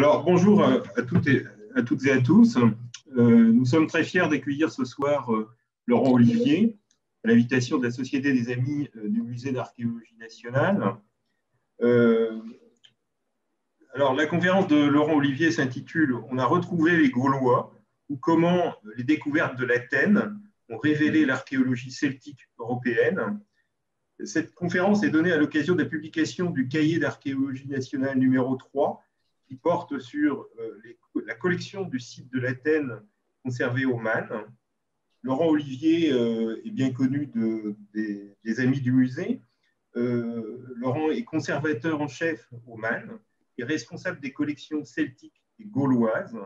Alors, bonjour à toutes et à tous. Nous sommes très fiers d'accueillir ce soir Laurent Olivier, à l'invitation de la Société des Amis du Musée d'Archéologie nationale. Alors, la conférence de Laurent Olivier s'intitule « On a retrouvé les Gaulois » ou « Comment les découvertes de l'Athènes ont révélé l'archéologie celtique européenne ». Cette conférence est donnée à l'occasion de la publication du cahier d'archéologie nationale numéro 3, qui porte sur la collection du site de l'Athènes conservé au Man. Laurent Olivier est bien connu des amis du musée. Laurent est conservateur en chef au Man et responsable des collections celtiques et gauloises.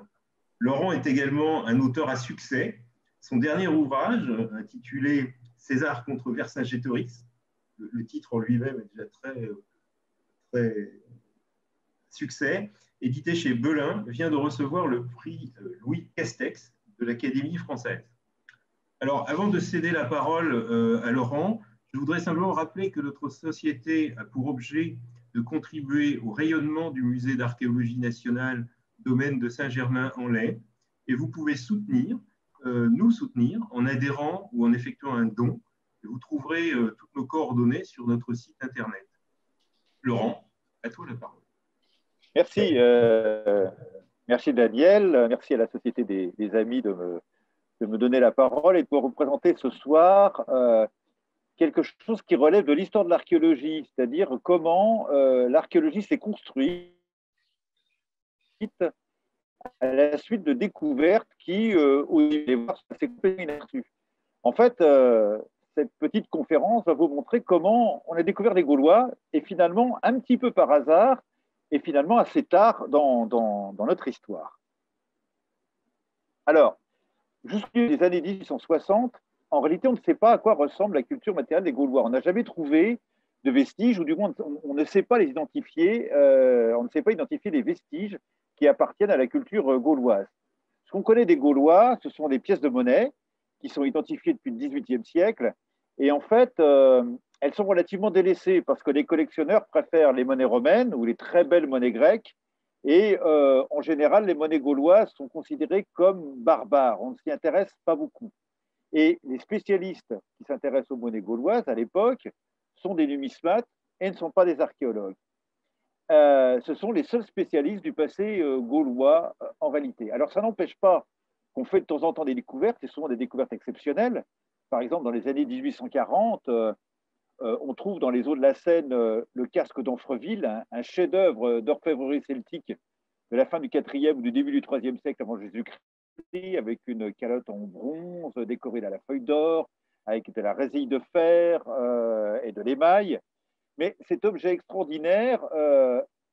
Laurent est également un auteur à succès. Son dernier ouvrage, intitulé « César contre Vercingétorix », le titre en lui-même est déjà très succès, édité chez Belin, vient de recevoir le prix Louis Castex de l'Académie française. Alors, avant de céder la parole à Laurent, je voudrais simplement rappeler que notre société a pour objet de contribuer au rayonnement du musée d'archéologie nationale domaine de Saint-Germain-en-Laye, et vous pouvez nous soutenir en adhérant ou en effectuant un don. Vous trouverez toutes nos coordonnées sur notre site internet. Laurent, à toi la parole. Merci, merci Daniel, merci à la Société des Amis de me donner la parole et de vous représenter ce soir quelque chose qui relève de l'histoire de l'archéologie, c'est-à-dire comment l'archéologie s'est construite à la suite de découvertes qui, au départ, s'est complètement inaperçues. En fait, cette petite conférence va vous montrer comment on a découvert les Gaulois et finalement, un petit peu par hasard, et finalement assez tard dans notre histoire. Alors, jusqu'aux des années 1860, en réalité, on ne sait pas à quoi ressemble la culture matérielle des Gaulois. On n'a jamais trouvé de vestiges, ou du moins, on ne sait pas les identifier, on ne sait pas identifier les vestiges qui appartiennent à la culture gauloise. Ce qu'on connaît des Gaulois, ce sont des pièces de monnaie qui sont identifiées depuis le XVIIIe siècle, et en fait, elles sont relativement délaissées parce que les collectionneurs préfèrent les monnaies romaines ou les très belles monnaies grecques. Et en général, les monnaies gauloises sont considérées comme barbares. On ne s'y intéresse pas beaucoup. Et les spécialistes qui s'intéressent aux monnaies gauloises à l'époque sont des numismates et ne sont pas des archéologues. Ce sont les seuls spécialistes du passé gaulois en réalité. Alors, ça n'empêche pas qu'on fait de temps en temps des découvertes, et souvent des découvertes exceptionnelles. Par exemple, dans les années 1840, on trouve dans les eaux de la Seine le casque d'Amfreville, un chef-d'œuvre d'orfèvrerie celtique de la fin du IVe ou du début du IIIe siècle avant Jésus-Christ, avec une calotte en bronze décorée à la feuille d'or, avec de la résille de fer et de l'émail. Mais cet objet extraordinaire,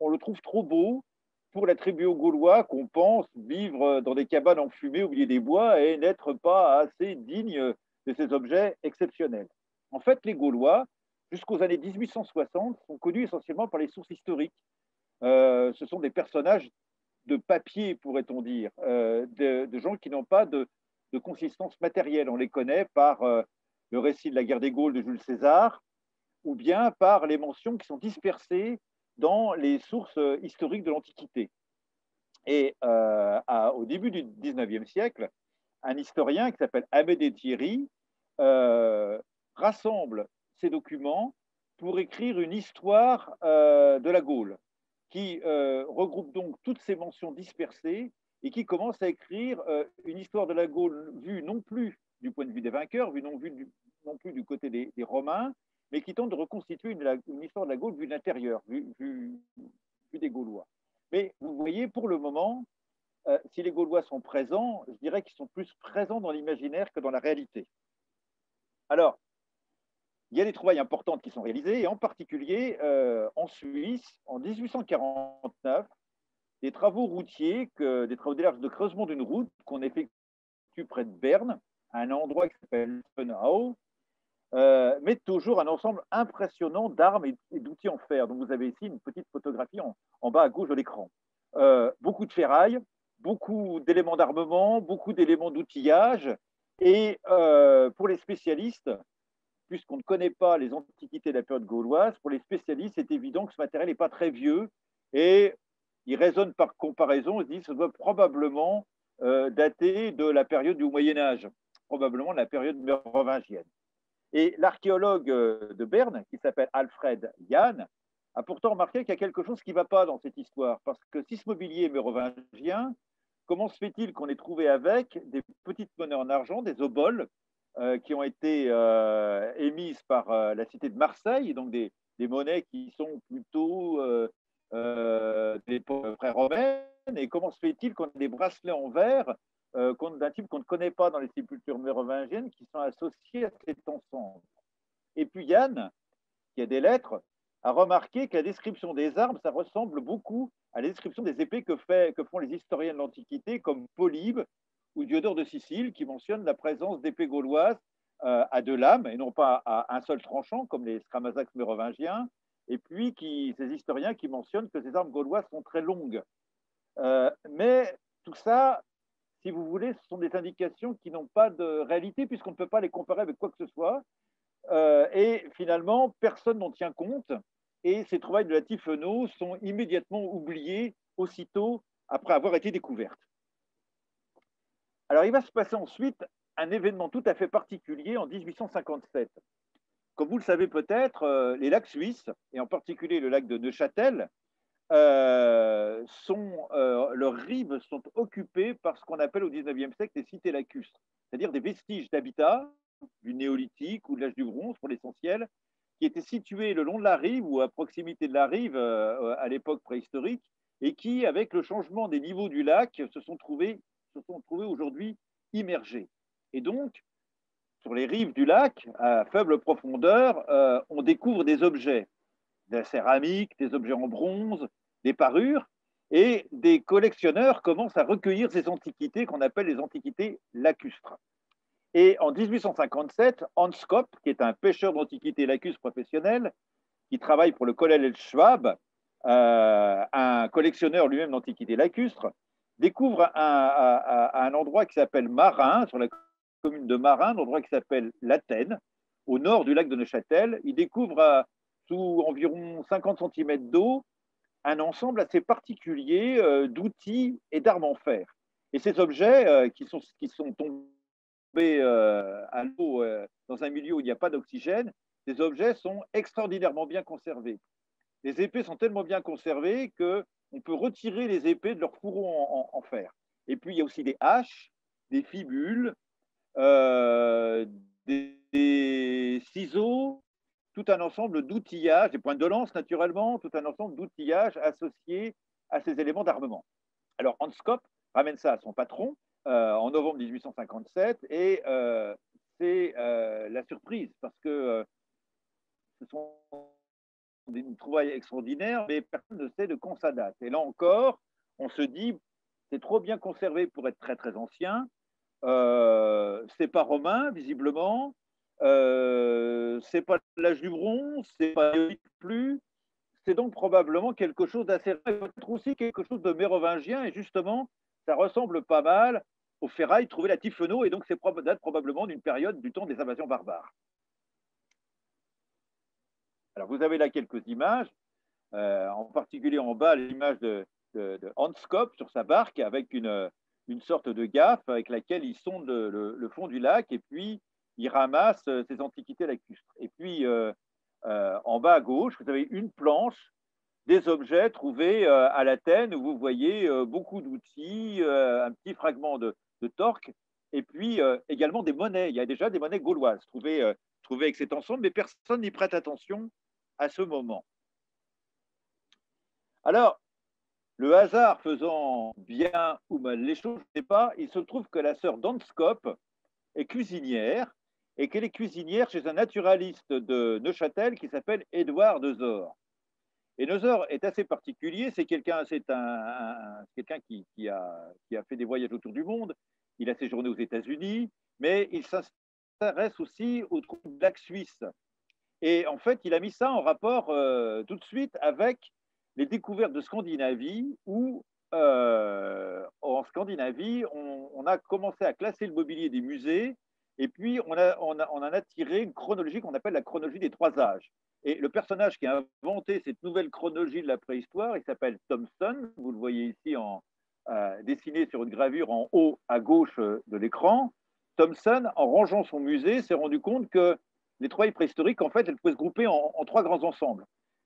on le trouve trop beau pour l'attribuer aux Gaulois qu'on pense vivre dans des cabanes enfumées au milieu des bois et n'être pas assez dignes de ces objets exceptionnels. En fait, les Gaulois, jusqu'aux années 1860, sont connus essentiellement par les sources historiques. Ce sont des personnages de papier, pourrait-on dire, de gens qui n'ont pas de consistance matérielle. On les connaît par le récit de la guerre des Gaules de Jules César, ou bien par les mentions qui sont dispersées dans les sources historiques de l'Antiquité. Et au début du XIXe siècle, un historien qui s'appelle Amédée Thierry rassemble ces documents pour écrire une histoire de la Gaule, qui regroupe donc toutes ces mentions dispersées et qui commence à écrire une histoire de la Gaule vue non plus du point de vue des vainqueurs, vue non plus du côté des Romains, mais qui tente de reconstituer une histoire de la Gaule vue de l'intérieur, vue des Gaulois. Mais vous voyez, pour le moment, si les Gaulois sont présents, je dirais qu'ils sont plus présents dans l'imaginaire que dans la réalité. Alors, il y a des trouvailles importantes qui sont réalisées, et en particulier en Suisse, en 1849, des travaux routiers, des travaux de creusement d'une route qu'on effectue près de Berne, à un endroit qui s'appelle Spenau, mettent toujours un ensemble impressionnant d'armes et d'outils en fer. Donc vous avez ici une petite photographie en bas à gauche de l'écran. Beaucoup de ferraille, beaucoup d'éléments d'armement, beaucoup d'éléments d'outillage. Et pour les spécialistes, puisqu'on ne connaît pas les antiquités de la période gauloise, pour les spécialistes, c'est évident que ce matériel n'est pas très vieux et ils raisonnent par comparaison, ils disent que ça doit probablement dater de la période du Moyen-Âge, probablement de la période mérovingienne. Et l'archéologue de Berne, qui s'appelle Alfred Jahn, a pourtant remarqué qu'il y a quelque chose qui ne va pas dans cette histoire, parce que si ce mobilier est mérovingien, comment se fait-il qu'on ait trouvé avec des petites monnaies en argent, des oboles, qui ont été émises par la cité de Marseille, donc des monnaies qui sont plutôt d'époque pré-romaine, et comment se fait-il qu'on ait des bracelets en verre d'un type qu'on ne connaît pas dans les sépultures mérovingiennes qui sont associés à cet ensemble. Et puis Yann, qui a des lettres, a remarqué que la description des armes, ça ressemble beaucoup à la description des épées que font les historiens de l'Antiquité, comme Polybe ou Diodore de Sicile, qui mentionnent la présence d'épées gauloises à deux lames, et non pas à un seul tranchant, comme les scramazax mérovingiens, et puis ces historiens qui mentionnent que ces armes gauloises sont très longues. Mais tout ça, si vous voulez, ce sont des indications qui n'ont pas de réalité puisqu'on ne peut pas les comparer avec quoi que ce soit. Et finalement, personne n'en tient compte. Et ces trouvailles de la Tifeno sont immédiatement oubliées aussitôt après avoir été découvertes. Alors, il va se passer ensuite un événement tout à fait particulier en 1857. Comme vous le savez peut-être, les lacs suisses, et en particulier le lac de Neuchâtel, leurs rives sont occupées par ce qu'on appelle au XIXe siècle des cités lacustres, c'est-à-dire des vestiges d'habitat du néolithique ou de l'âge du bronze pour l'essentiel, qui étaient situés le long de la rive ou à proximité de la rive à l'époque préhistorique, et qui, avec le changement des niveaux du lac, se sont trouvés aujourd'hui immergés. Et donc, sur les rives du lac, à faible profondeur, on découvre des objets, de la céramique, des objets en bronze, des parures, et des collectionneurs commencent à recueillir ces antiquités qu'on appelle les antiquités lacustres. Et en 1857, Hans Kopp, qui est un pêcheur d'antiquités lacustres professionnel, qui travaille pour le Collège Schwab, un collectionneur lui-même d'antiquités lacustres, découvre un endroit qui s'appelle Marin, sur la commune de Marin, un endroit qui s'appelle l'Athènes, au nord du lac de Neuchâtel. Il découvre sous environ 50 cm d'eau un ensemble assez particulier d'outils et d'armes en fer. Et ces objets qui sont tombés à l'eau dans un milieu où il n'y a pas d'oxygène, ces objets sont extraordinairement bien conservés. Les épées sont tellement bien conservées qu'on peut retirer les épées de leur fourreau en fer. Et puis, il y a aussi des haches, des fibules, des ciseaux, tout un ensemble d'outillages, des pointes de lance naturellement, tout un ensemble d'outillages associés à ces éléments d'armement. Alors Hans Kopp ramène ça à son patron en novembre 1857 et c'est la surprise parce que ce sont des trouvailles extraordinaires, mais personne ne sait de quand ça date. Et là encore, on se dit, c'est trop bien conservé pour être très très ancien. C'est pas romain visiblement. C'est pas l'âge du bronze, c'est pas plus. C'est donc probablement quelque chose d'assez rare, peut-être aussi quelque chose de mérovingien, et justement, ça ressemble pas mal aux ferrailles trouvées à Tifeno, et donc c'est date probablement d'une période du temps des invasions barbares. Alors vous avez là quelques images, en particulier en bas l'image de Hans Kopp sur sa barque avec une sorte de gaffe avec laquelle il sonde le fond du lac et puis il ramasse ces antiquités lacustres. Et puis en bas à gauche, vous avez une planche des objets trouvés à l'Athènes où vous voyez beaucoup d'outils, un petit fragment de torque et puis également des monnaies. Il y a déjà des monnaies gauloises trouvées avec cet ensemble, mais personne n'y prête attention à ce moment. Alors, le hasard faisant bien ou mal les choses, je ne sais pas, il se trouve que la sœur d'Hans Kopp est cuisinière et qu'elle est cuisinière chez un naturaliste de Neuchâtel qui s'appelle Édouard de Zor. Et Nezor est assez particulier, c'est quelqu'un qui a fait des voyages autour du monde, il a séjourné aux États-Unis, mais il s'intéresse aussi aux trous de lac suisse. Et en fait, il a mis ça en rapport tout de suite avec les découvertes de Scandinavie, où en Scandinavie, on a commencé à classer le mobilier des musées, et puis on en a tiré une chronologie qu'on appelle la chronologie des trois âges. Et le personnage qui a inventé cette nouvelle chronologie de la préhistoire, il s'appelle Thomson. Vous le voyez ici dessiné sur une gravure en haut à gauche de l'écran. Thomson, en rangeant son musée, s'est rendu compte que les trouvailles préhistoriques, en fait, elles pouvaient se grouper en trois grands ensembles.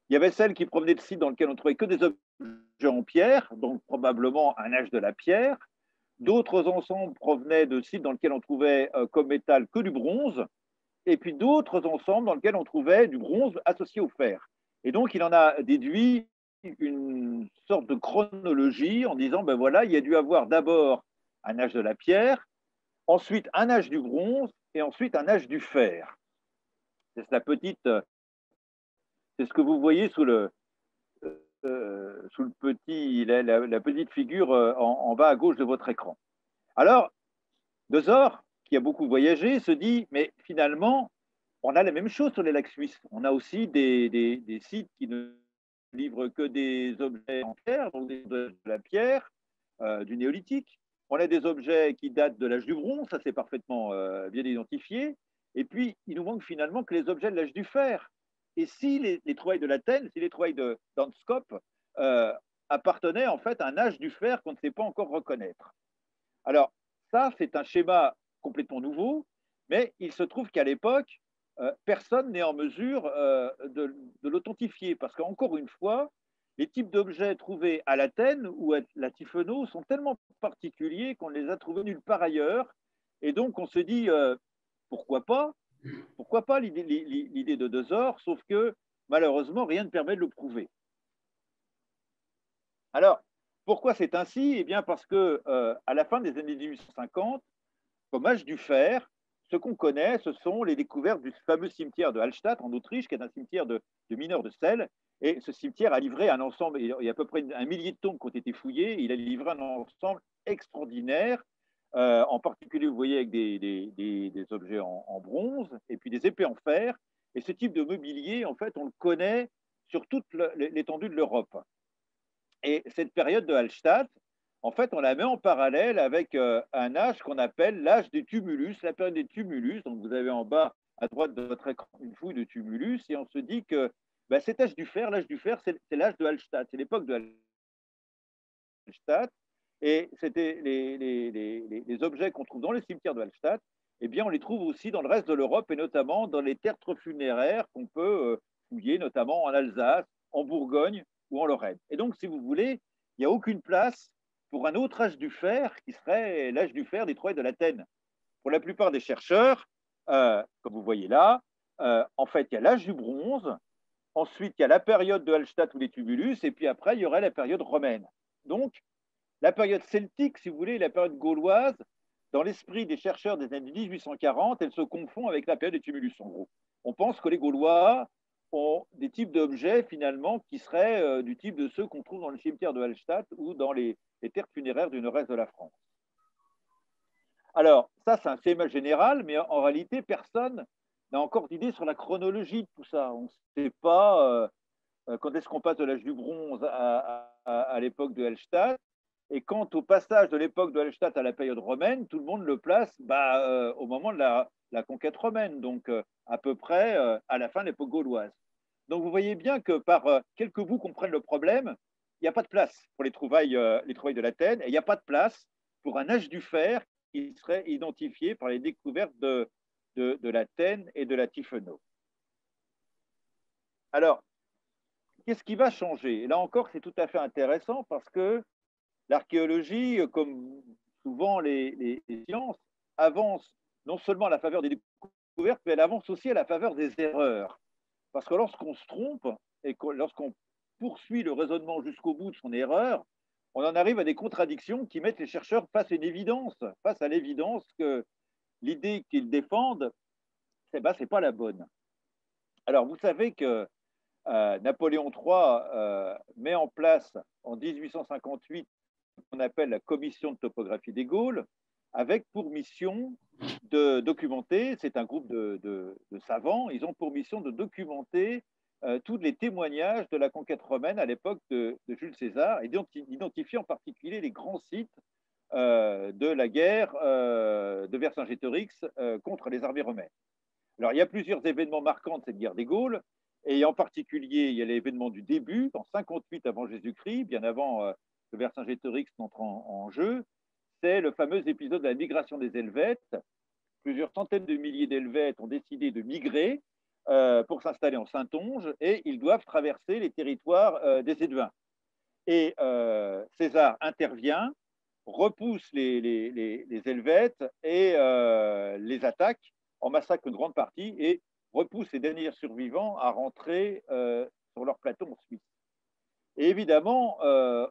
Il y avait celles qui provenaient de sites dans lesquels on trouvait que des objets en pierre, donc probablement un âge de la pierre. D'autres ensembles provenaient de sites dans lesquels on trouvait comme métal que du bronze, et puis d'autres ensembles dans lesquels on trouvait du bronze associé au fer. Et donc, il en a déduit une sorte de chronologie en disant, ben voilà, il y a dû avoir d'abord un âge de la pierre, ensuite un âge du bronze, et ensuite un âge du fer. C'est c'est ce que vous voyez sous le petit, la petite figure en bas à gauche de votre écran. Alors, Dezor, qui a beaucoup voyagé, se dit, mais finalement, on a la même chose sur les lacs suisses. On a aussi des sites qui ne livrent que des objets en pierre, donc de la pierre, du néolithique. On a des objets qui datent de l'âge du bronze, ça c'est parfaitement bien identifié. Et puis, il nous manque finalement que les objets de l'âge du fer. Et si les trouvailles de l'Athènes, si les trouvailles d'Anscope appartenaient en fait à un âge du fer qu'on ne sait pas encore reconnaître. Alors, ça, c'est un schéma complètement nouveau, mais il se trouve qu'à l'époque, personne n'est en mesure de l'authentifier, parce qu'encore une fois, les types d'objets trouvés à l'Athènes ou à la Tifeno sont tellement particuliers qu'on ne les a trouvés nulle part ailleurs, et donc on se dit, pourquoi pas l'idée de Dezor, sauf que malheureusement, rien ne permet de le prouver. Alors, pourquoi c'est ainsi? Eh bien, parce que à la fin des années 1850, comme âge du fer, ce qu'on connaît, ce sont les découvertes du fameux cimetière de Hallstatt en Autriche, qui est un cimetière de mineurs de sel. Et ce cimetière a livré un ensemble, il y a à peu près 1 millier de tombes qui ont été fouillées, il a livré un ensemble extraordinaire, en particulier, vous voyez, avec des objets en bronze et puis des épées en fer. Et ce type de mobilier, en fait, on le connaît sur toute l'étendue de l'Europe. Et cette période de Hallstatt, en fait, on la met en parallèle avec un âge qu'on appelle l'âge des tumulus, la période des tumulus. Donc, vous avez en bas à droite de votre écran une fouille de tumulus, et on se dit que ben, cet âge du fer, c'est l'âge de Hallstatt, c'est l'époque de Hallstatt, et c'était les objets qu'on trouve dans les cimetières de Hallstatt, eh bien, on les trouve aussi dans le reste de l'Europe, et notamment dans les tertres funéraires qu'on peut fouiller, notamment en Alsace, en Bourgogne ou en Lorraine. Et donc, si vous voulez, il n'y a aucune place pour un autre âge du fer qui serait l'âge du fer des trouvailles de l'Athènes. Pour la plupart des chercheurs, comme vous voyez là, en fait, il y a l'âge du bronze, ensuite il y a la période de Hallstatt ou les tumulus, et puis après, il y aurait la période romaine. Donc, la période celtique, si vous voulez, la période gauloise, dans l'esprit des chercheurs des années 1840, elle se confond avec la période des tumulus, en gros. On pense que les Gaulois ont des types d'objets, finalement, qui seraient du type de ceux qu'on trouve dans le cimetière de Hallstatt ou dans les terres funéraires du nord-est de la France. Alors, ça, c'est un schéma général, mais en réalité, personne n'a encore d'idée sur la chronologie de tout ça. On ne sait pas quand est-ce qu'on passe de l'âge du bronze à l'époque de Hallstatt. Et quant au passage de l'époque de Hallstatt à la période romaine, tout le monde le place au moment de la conquête romaine, donc à peu près à la fin de l'époque gauloise. Donc vous voyez bien que par quelques bouts qu'on prenne le problème, il n'y a pas de place pour les trouvailles de l'Athènes, et il n'y a pas de place pour un âge du fer qui serait identifié par les découvertes de l'Athènes et de la Tifeno. Alors, qu'est-ce qui va changer? Et là encore, c'est tout à fait intéressant parce que l'archéologie, comme souvent les sciences, avance non seulement à la faveur des découvertes, mais elle avance aussi à la faveur des erreurs. Parce que lorsqu'on se trompe et lorsqu'on poursuit le raisonnement jusqu'au bout de son erreur, on en arrive à des contradictions qui mettent les chercheurs face à l'évidence que l'idée qu'ils défendent, c'est pas la bonne. Alors, vous savez que Napoléon III met en place en 1858 ce qu'on appelle la commission de topographie des Gaules, avec pour mission de documenter, c'est un groupe de savants, ils ont pour mission de documenter tous les témoignages de la conquête romaine à l'époque de Jules César, et d'identifier en particulier les grands sites de la guerre de Vercingétorix contre les armées romaines. Alors, il y a plusieurs événements marquants de cette guerre des Gaules. Et en particulier, il y a l'événement du début, en 58 avant Jésus-Christ, bien avant que Vercingétorix n'entre en jeu. C'est le fameux épisode de la migration des Helvètes. Plusieurs centaines de milliers d'Helvètes ont décidé de migrer pour s'installer en Saintonge et ils doivent traverser les territoires des Éduins. Et César intervient, repousse les Helvètes et les attaque, en massacre une grande partie et repousse les derniers survivants à rentrer sur leur plateau en Suisse. Et évidemment,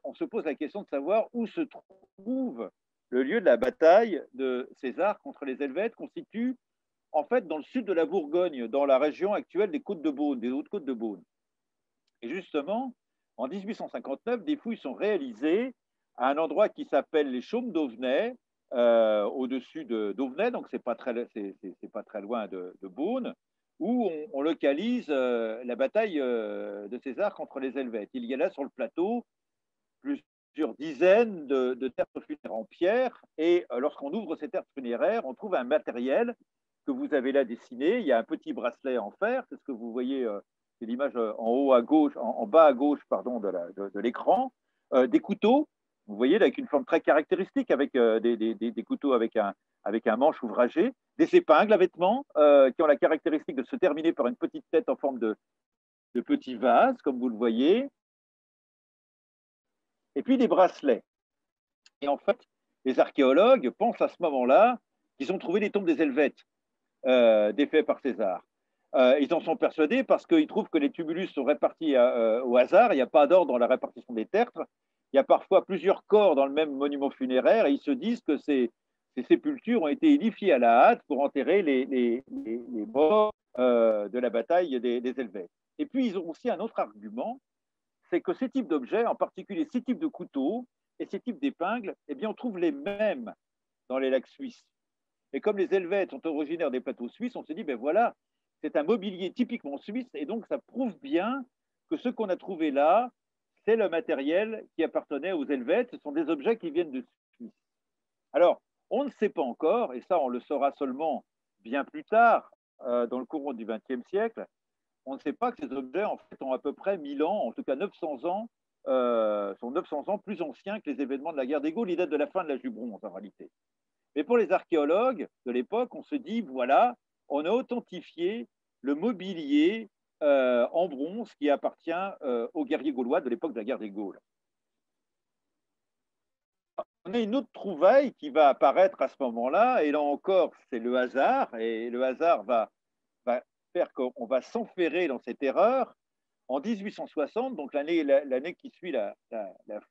on se pose la question de savoir où se trouve le lieu de la bataille de César contre les Helvètes, constitue en fait dans le sud de la Bourgogne, dans la région actuelle des Côtes de Beaune, des Hautes-Côtes de Beaune. Et justement, en 1859, des fouilles sont réalisées à un endroit qui s'appelle les Chaumes d'Auvenay, au-dessus d'Auvenay, donc c'est pas très loin de Beaune, où on localise la bataille de César contre les Helvètes. Il y a là sur le plateau plusieurs dizaines de tertres funéraires en pierre, et lorsqu'on ouvre ces tertres funéraires, on trouve un matériel que vous avez là dessiné. Il y a un petit bracelet en fer, c'est ce que vous voyez, c'est l'image en haut à gauche, en bas à gauche, pardon, de l'écran, des couteaux, vous voyez, avec une forme très caractéristique, avec des couteaux avec un manche ouvragé, des épingles à vêtements qui ont la caractéristique de se terminer par une petite tête en forme de petit vase, comme vous le voyez, et puis des bracelets. Et en fait, les archéologues pensent à ce moment-là qu'ils ont trouvé les tombes des Helvètes défaits par César. Ils en sont persuadés parce qu'ils trouvent que les tumulus sont répartis au hasard, il n'y a pas d'ordre dans la répartition des tertres, il y a parfois plusieurs corps dans le même monument funéraire et ils se disent que ces sépultures ont été édifiées à la hâte pour enterrer les morts de la bataille des Helvètes. Et puis ils ont aussi un autre argument, c'est que ces types d'objets, en particulier ces types de couteaux et ces types d'épingles, eh bien on trouve les mêmes dans les lacs suisses. Et comme les Helvètes sont originaires des plateaux suisses, on se dit, ben voilà, c'est un mobilier typiquement suisse, et donc ça prouve bien que ce qu'on a trouvé là, c'est le matériel qui appartenait aux Helvètes, ce sont des objets qui viennent de Suisse. Alors, on ne sait pas encore, et ça on le saura seulement bien plus tard, dans le courant du XXe siècle, on ne sait pas que ces objets en fait ont à peu près 1000 ans, en tout cas 900 ans, sont 900 ans plus anciens que les événements de la guerre des Gaules, ils datent de la fin de l'âge du bronze en réalité. Mais pour les archéologues de l'époque, on se dit, voilà, on a authentifié le mobilier en bronze qui appartient aux guerriers gaulois de l'époque de la guerre des Gaules. On a une autre trouvaille qui va apparaître à ce moment-là, et là encore, c'est le hasard, et le hasard va faire qu'on va s'enferrer dans cette erreur. En 1860, donc l'année qui suit la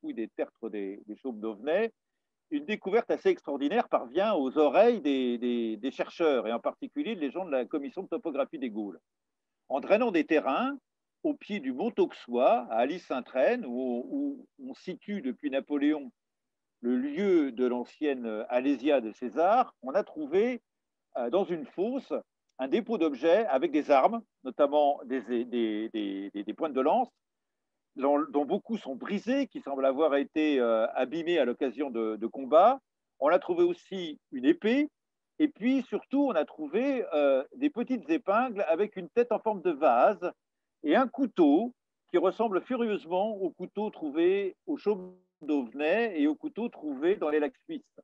fouille des tertres des Chaumes d'Auvenay, une découverte assez extraordinaire parvient aux oreilles des chercheurs, et en particulier les gens de la commission de topographie des Gaules. En drainant des terrains au pied du mont Auxois, à Alys-Saint-Traine, où on situe depuis Napoléon le lieu de l'ancienne Alésia de César, on a trouvé dans une fosse un dépôt d'objets avec des armes, notamment des pointes de lance, dont beaucoup sont brisés, qui semblent avoir été abîmés à l'occasion de combats. On a trouvé aussi une épée, et puis surtout, on a trouvé des petites épingles avec une tête en forme de vase et un couteau qui ressemble furieusement au couteau trouvé au Chaumes d'Auvenay et au couteau trouvé dans les lacs suisses.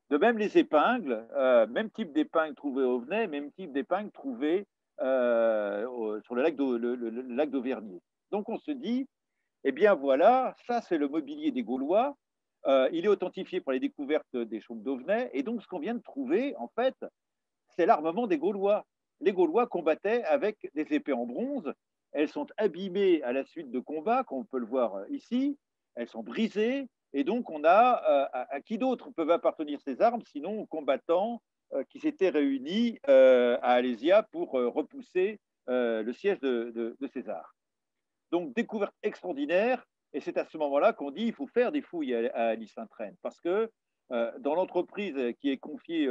De même, les épingles, même type d'épingle trouvé au Auvenay, même type d'épingle trouvé sur le lac d'Auvergne. Donc on se dit, eh bien voilà, ça c'est le mobilier des Gaulois. Il est authentifié par les découvertes des Chaumes d'Auvenay. Et donc ce qu'on vient de trouver, en fait, c'est l'armement des Gaulois. Les Gaulois combattaient avec des épées en bronze. Elles sont abîmées à la suite de combats, comme on peut le voir ici. Elles sont brisées. Et donc on a à qui d'autre peuvent appartenir ces armes, sinon aux combattants qui s'étaient réunis à Alésia pour repousser le siège de César. Donc, découverte extraordinaire, et c'est à ce moment-là qu'on dit qu'il faut faire des fouilles à Alys-Saint-Traine, parce que dans l'entreprise qui est confiée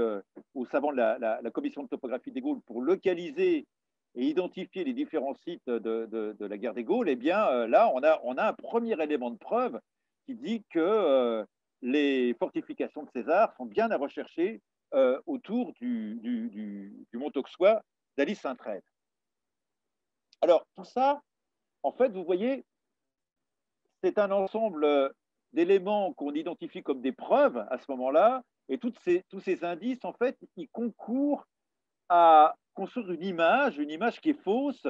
aux savants de la commission de topographie des Gaules pour localiser et identifier les différents sites de la guerre des Gaules, eh bien là, on a un premier élément de preuve qui dit que les fortifications de César sont bien à rechercher autour du mont Auxois d'Alys-Saint-Traine. Alors, tout ça, en fait, vous voyez, c'est un ensemble d'éléments qu'on identifie comme des preuves à ce moment-là, et tous ces indices, en fait, ils concourent à construire une image qui est fausse,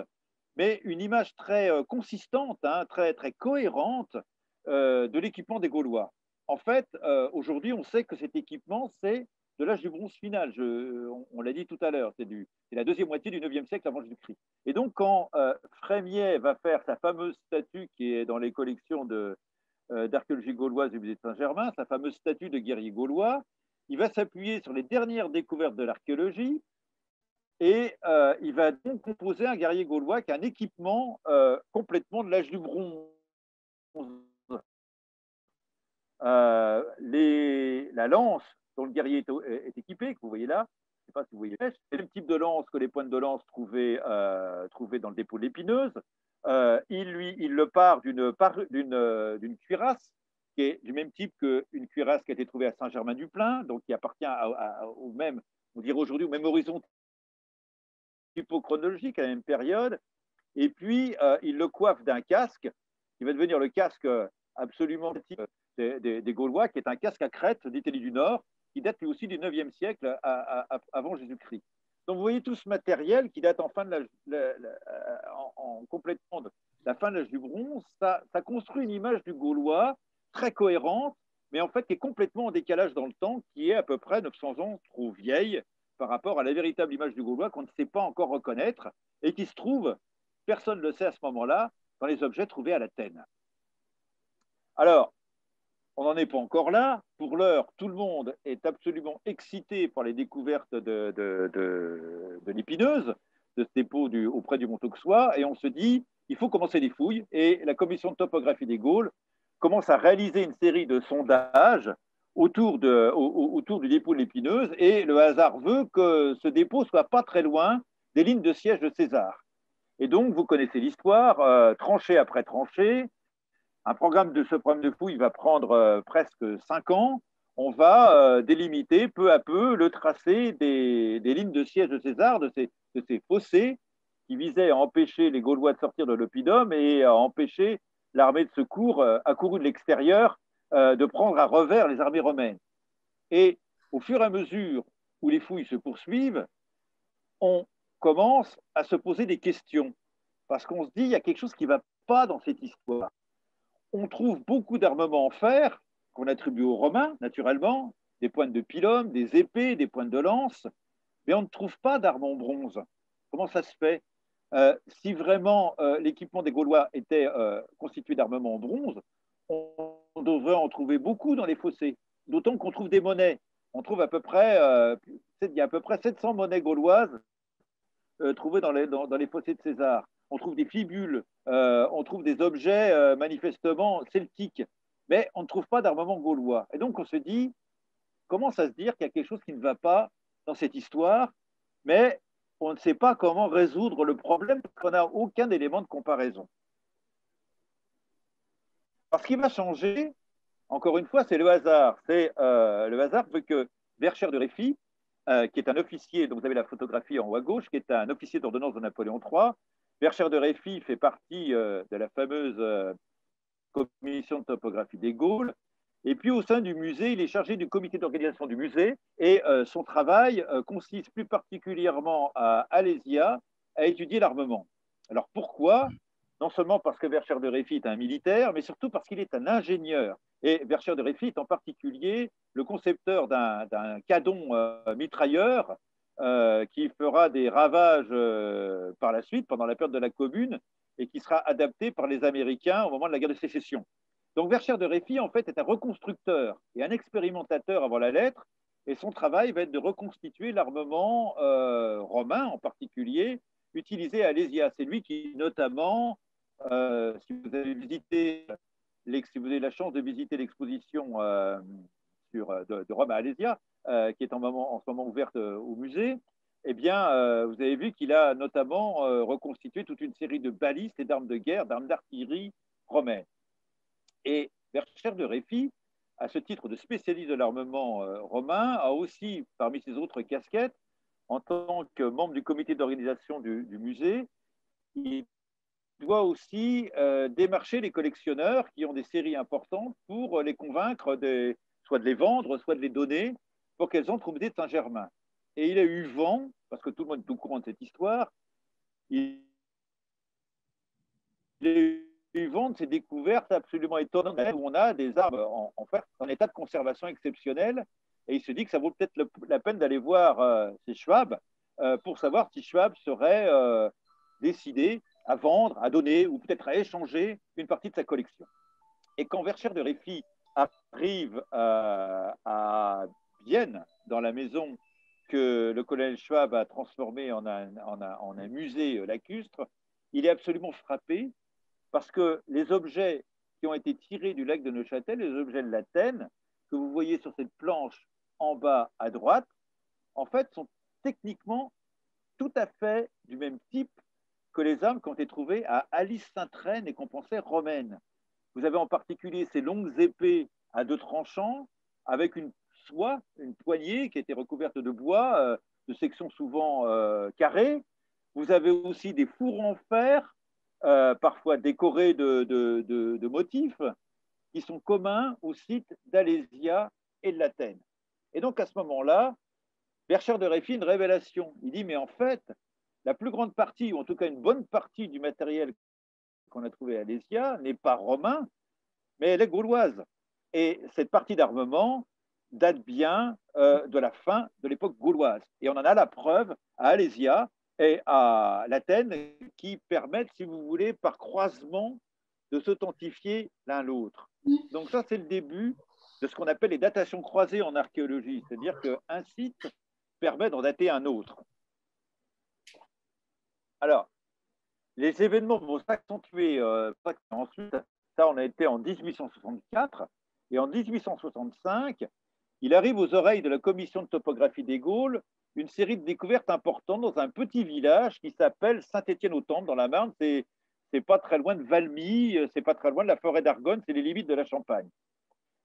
mais une image très consistante, hein, très, très cohérente de l'équipement des Gaulois. En fait, aujourd'hui, on sait que cet équipement, c'est de l'âge du bronze final. On l'a dit tout à l'heure, c'est la deuxième moitié du IXe siècle avant Jésus-Christ. Et donc, quand Frémiet va faire sa fameuse statue qui est dans les collections d'archéologie gauloise du musée de Saint-Germain, sa fameuse statue de guerrier gaulois, il va s'appuyer sur les dernières découvertes de l'archéologie et il va donc composer un guerrier gaulois qui a un équipement complètement de l'âge du bronze. La lance dont le guerrier est équipé, que vous voyez là, je ne sais pas si vous voyez, c'est le même type de lance que les pointes de lance trouvées dans le dépôt de l'Épineuse. Il le part d'une cuirasse qui est du même type qu'une cuirasse qui a été trouvée à Saint-Germain-du-Plain, donc qui appartient au même, on dirait aujourd'hui, au même horizon typochronologique, à la même période. Et puis, il le coiffe d'un casque qui va devenir le casque absolument type des Gaulois, qui est un casque à crête d'Italie du Nord, qui date lui aussi du IXe siècle avant Jésus-Christ. Donc, vous voyez tout ce matériel qui date en complètement de la fin de l'âge du bronze, ça construit une image du Gaulois très cohérente, mais en fait qui est complètement en décalage dans le temps, qui est à peu près 900 ans trop vieille par rapport à la véritable image du Gaulois qu'on ne sait pas encore reconnaître et qui se trouve, personne ne le sait à ce moment-là, dans les objets trouvés à l'Athènes. Alors, on n'en est pas encore là. Pour l'heure, tout le monde est absolument excité par les découvertes de l'Épineuse, de ce dépôt auprès du Mont Auxois, et on se dit, il faut commencer les fouilles. Et la commission de topographie des Gaules commence à réaliser une série de sondages autour du dépôt de l'Épineuse, et le hasard veut que ce dépôt soit pas très loin des lignes de siège de César. Et donc, vous connaissez l'histoire, tranchée après tranchée, ce programme de fouille va prendre presque 5 ans. On va délimiter peu à peu le tracé des lignes de siège de César, de ces fossés qui visaient à empêcher les Gaulois de sortir de l'oppidum et à empêcher l'armée de secours accourue de l'extérieur de prendre à revers les armées romaines. Et au fur et à mesure où les fouilles se poursuivent, on commence à se poser des questions parce qu'on se dit il y a quelque chose qui ne va pas dans cette histoire. On trouve beaucoup d'armements en fer qu'on attribue aux Romains, naturellement, des pointes de pilum, des épées, des pointes de lance, mais on ne trouve pas d'armes en bronze. Comment ça se fait Si vraiment l'équipement des Gaulois était constitué d'armements en bronze, on devrait en trouver beaucoup dans les fossés. D'autant qu'on trouve des monnaies. On trouve il y a à peu près 700 monnaies gauloises trouvées dans les fossés de César. On trouve des fibules, on trouve des objets manifestement celtiques, mais on ne trouve pas d'armement gaulois. Et donc on se dit, commence à se dire qu'il y a quelque chose qui ne va pas dans cette histoire, mais on ne sait pas comment résoudre le problème parce qu'on n'a aucun élément de comparaison. Alors, ce qui va changer, encore une fois, c'est le hasard. Le hasard veut que Verchères de Réfy, qui est un officier, donc vous avez la photographie en haut à gauche, qui est un officier d'ordonnance de Napoléon III. Verchères de Réfy fait partie de la fameuse commission de topographie des Gaules. Et puis au sein du musée, il est chargé du comité d'organisation du musée et son travail consiste plus particulièrement à Alésia à étudier l'armement. Alors pourquoi? Non seulement parce que Verchères de Réfy est un militaire, mais surtout parce qu'il est un ingénieur. Et Verchères de Réfy est en particulier le concepteur d'un canon mitrailleur qui fera des ravages par la suite, pendant la période de la Commune, et qui sera adapté par les Américains au moment de la guerre de sécession. Donc Verchères de Réfy, en fait, est un reconstructeur et un expérimentateur avant la lettre, et son travail va être de reconstituer l'armement romain en particulier, utilisé à Alésia. C'est lui qui, notamment, si vous avez la chance de visiter l'exposition de Rome à Alésia, qui est en ce moment ouverte au musée, eh bien, vous avez vu qu'il a notamment reconstitué toute une série de balistes et d'armes de guerre, d'armes d'artillerie romaines. Et Verchères de Réfy, à ce titre de spécialiste de l'armement romain, a aussi, parmi ses autres casquettes, en tant que membre du comité d'organisation du musée, il doit aussi démarcher les collectionneurs qui ont des séries importantes pour les convaincre soit de les vendre, soit de les donner pour qu'elles entrent au musée de Saint-Germain. Et il a eu vent, parce que tout le monde est au courant de cette histoire, il a eu vent de ces découvertes absolument étonnantes où on a des arbres en état de conservation exceptionnelle. Et il se dit que ça vaut peut-être la peine d'aller voir ces Schwab pour savoir si Schwab serait décidé à vendre, à donner ou peut-être à échanger une partie de sa collection. Et quand Verschère de Réfy arrive à Vienne, dans la maison que le colonel Schwab a transformée en un musée lacustre, il est absolument frappé parce que les objets qui ont été tirés du lac de Neuchâtel, les objets de l'Athènes, que vous voyez sur cette planche en bas à droite, en fait, sont techniquement tout à fait du même type que les armes qui ont été trouvées à Alice-Sainte-Reine et qu'on pensait romaines. Vous avez en particulier ces longues épées à deux tranchants avec une soie, une poignée qui était recouverte de bois, de sections souvent carrées. Vous avez aussi des fours en fer, parfois décorés de motifs, qui sont communs au site d'Alésia et de l'Athènes. Et donc à ce moment-là, Verschère de Réfy, une révélation. Il dit, mais en fait, la plus grande partie, ou en tout cas une bonne partie du matériel qu'on a trouvé à Alésia n'est pas romain, mais elle est gauloise. Et cette partie d'armement date bien de la fin de l'époque gauloise. Et on en a la preuve à Alésia et à l'Athènes qui permettent, si vous voulez, par croisement, de s'authentifier l'un l'autre. Donc ça, c'est le début de ce qu'on appelle les datations croisées en archéologie, c'est-à-dire qu'un site permet d'en dater un autre. Alors, les événements vont s'accentuer ensuite. Ça, on a été en 1864. Et en 1865, il arrive aux oreilles de la commission de topographie des Gaules une série de découvertes importantes dans un petit village qui s'appelle Saint-Étienne-au-Temple, dans la Marne. C'est pas très loin de Valmy, c'est pas très loin de la forêt d'Argonne, c'est les limites de la Champagne.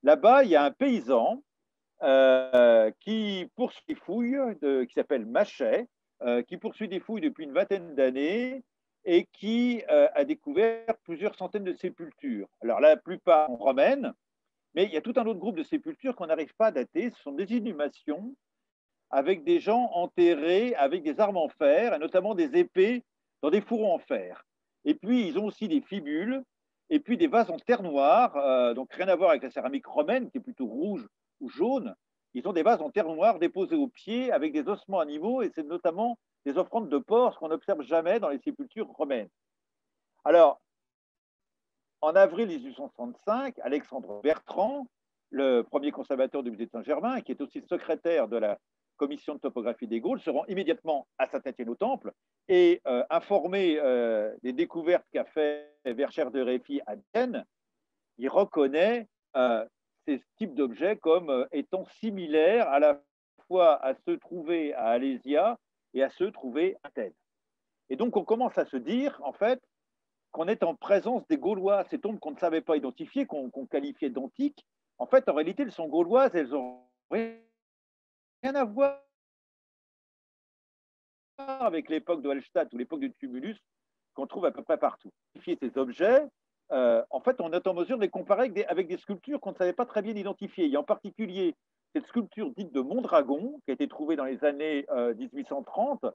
Là-bas, il y a un paysan qui poursuit des fouilles, qui s'appelle Machet, qui poursuit des fouilles depuis une vingtaine d'années et qui a découvert plusieurs centaines de sépultures. Alors la plupart sont romaines, mais il y a tout un autre groupe de sépultures qu'on n'arrive pas à dater. Ce sont des inhumations avec des gens enterrés avec des armes en fer, et notamment des épées dans des fourreaux en fer. Et puis, ils ont aussi des fibules, et puis des vases en terre noire, donc rien à voir avec la céramique romaine, qui est plutôt rouge ou jaune. Ils ont des vases en terre noire déposés au pied avec des ossements animaux, et c'est notamment des offrandes de porc, ce qu'on n'observe jamais dans les sépultures romaines. Alors, en avril 1865, Alexandre Bertrand, le premier conservateur du musée de Saint-Germain, qui est aussi secrétaire de la commission de topographie des Gaules, se rend immédiatement à Saint-Étienne-au-Temple et informé des découvertes qu'a fait Verschère de Réfy à Vienne, il reconnaît ces types d'objets comme étant similaires à la fois à ceux trouvés à Alésia et à ceux trouvés à Athènes. Et donc on commence à se dire, en fait, qu'on est en présence des Gaulois, ces tombes qu'on ne savait pas identifier, qu'on qualifiait d'antiques. En fait, en réalité, elles sont gauloises, elles n'ont rien à voir avec l'époque de Hallstatt ou l'époque du tumulus qu'on trouve à peu près partout. Ces objets, en fait, on est en mesure de les comparer avec des sculptures qu'on ne savait pas très bien identifier. Et en particulier, cette sculpture dite de Mondragon, qui a été trouvée dans les années 1830,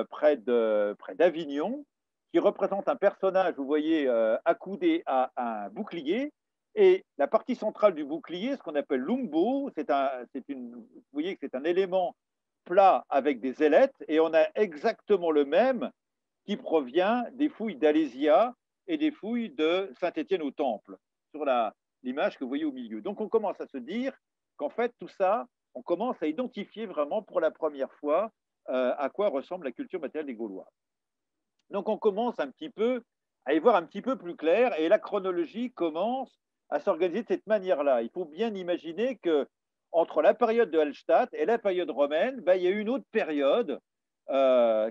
près d'Avignon, qui représente un personnage, vous voyez, accoudé à un bouclier. Et la partie centrale du bouclier, ce qu'on appelle l'umbo, vous voyez que c'est un élément plat avec des ailettes, et on a exactement le même qui provient des fouilles d'Alésia et des fouilles de Saint-Étienne-au-Temple, sur l'image que vous voyez au milieu. Donc on commence à se dire qu'en fait, tout ça, on commence à identifier vraiment pour la première fois à quoi ressemble la culture matérielle des Gaulois. Donc on commence un petit peu à y voir un petit peu plus clair, et la chronologie commence à s'organiser de cette manière-là. Il faut bien imaginer que entre la période de Hallstatt et la période romaine, il y a une autre période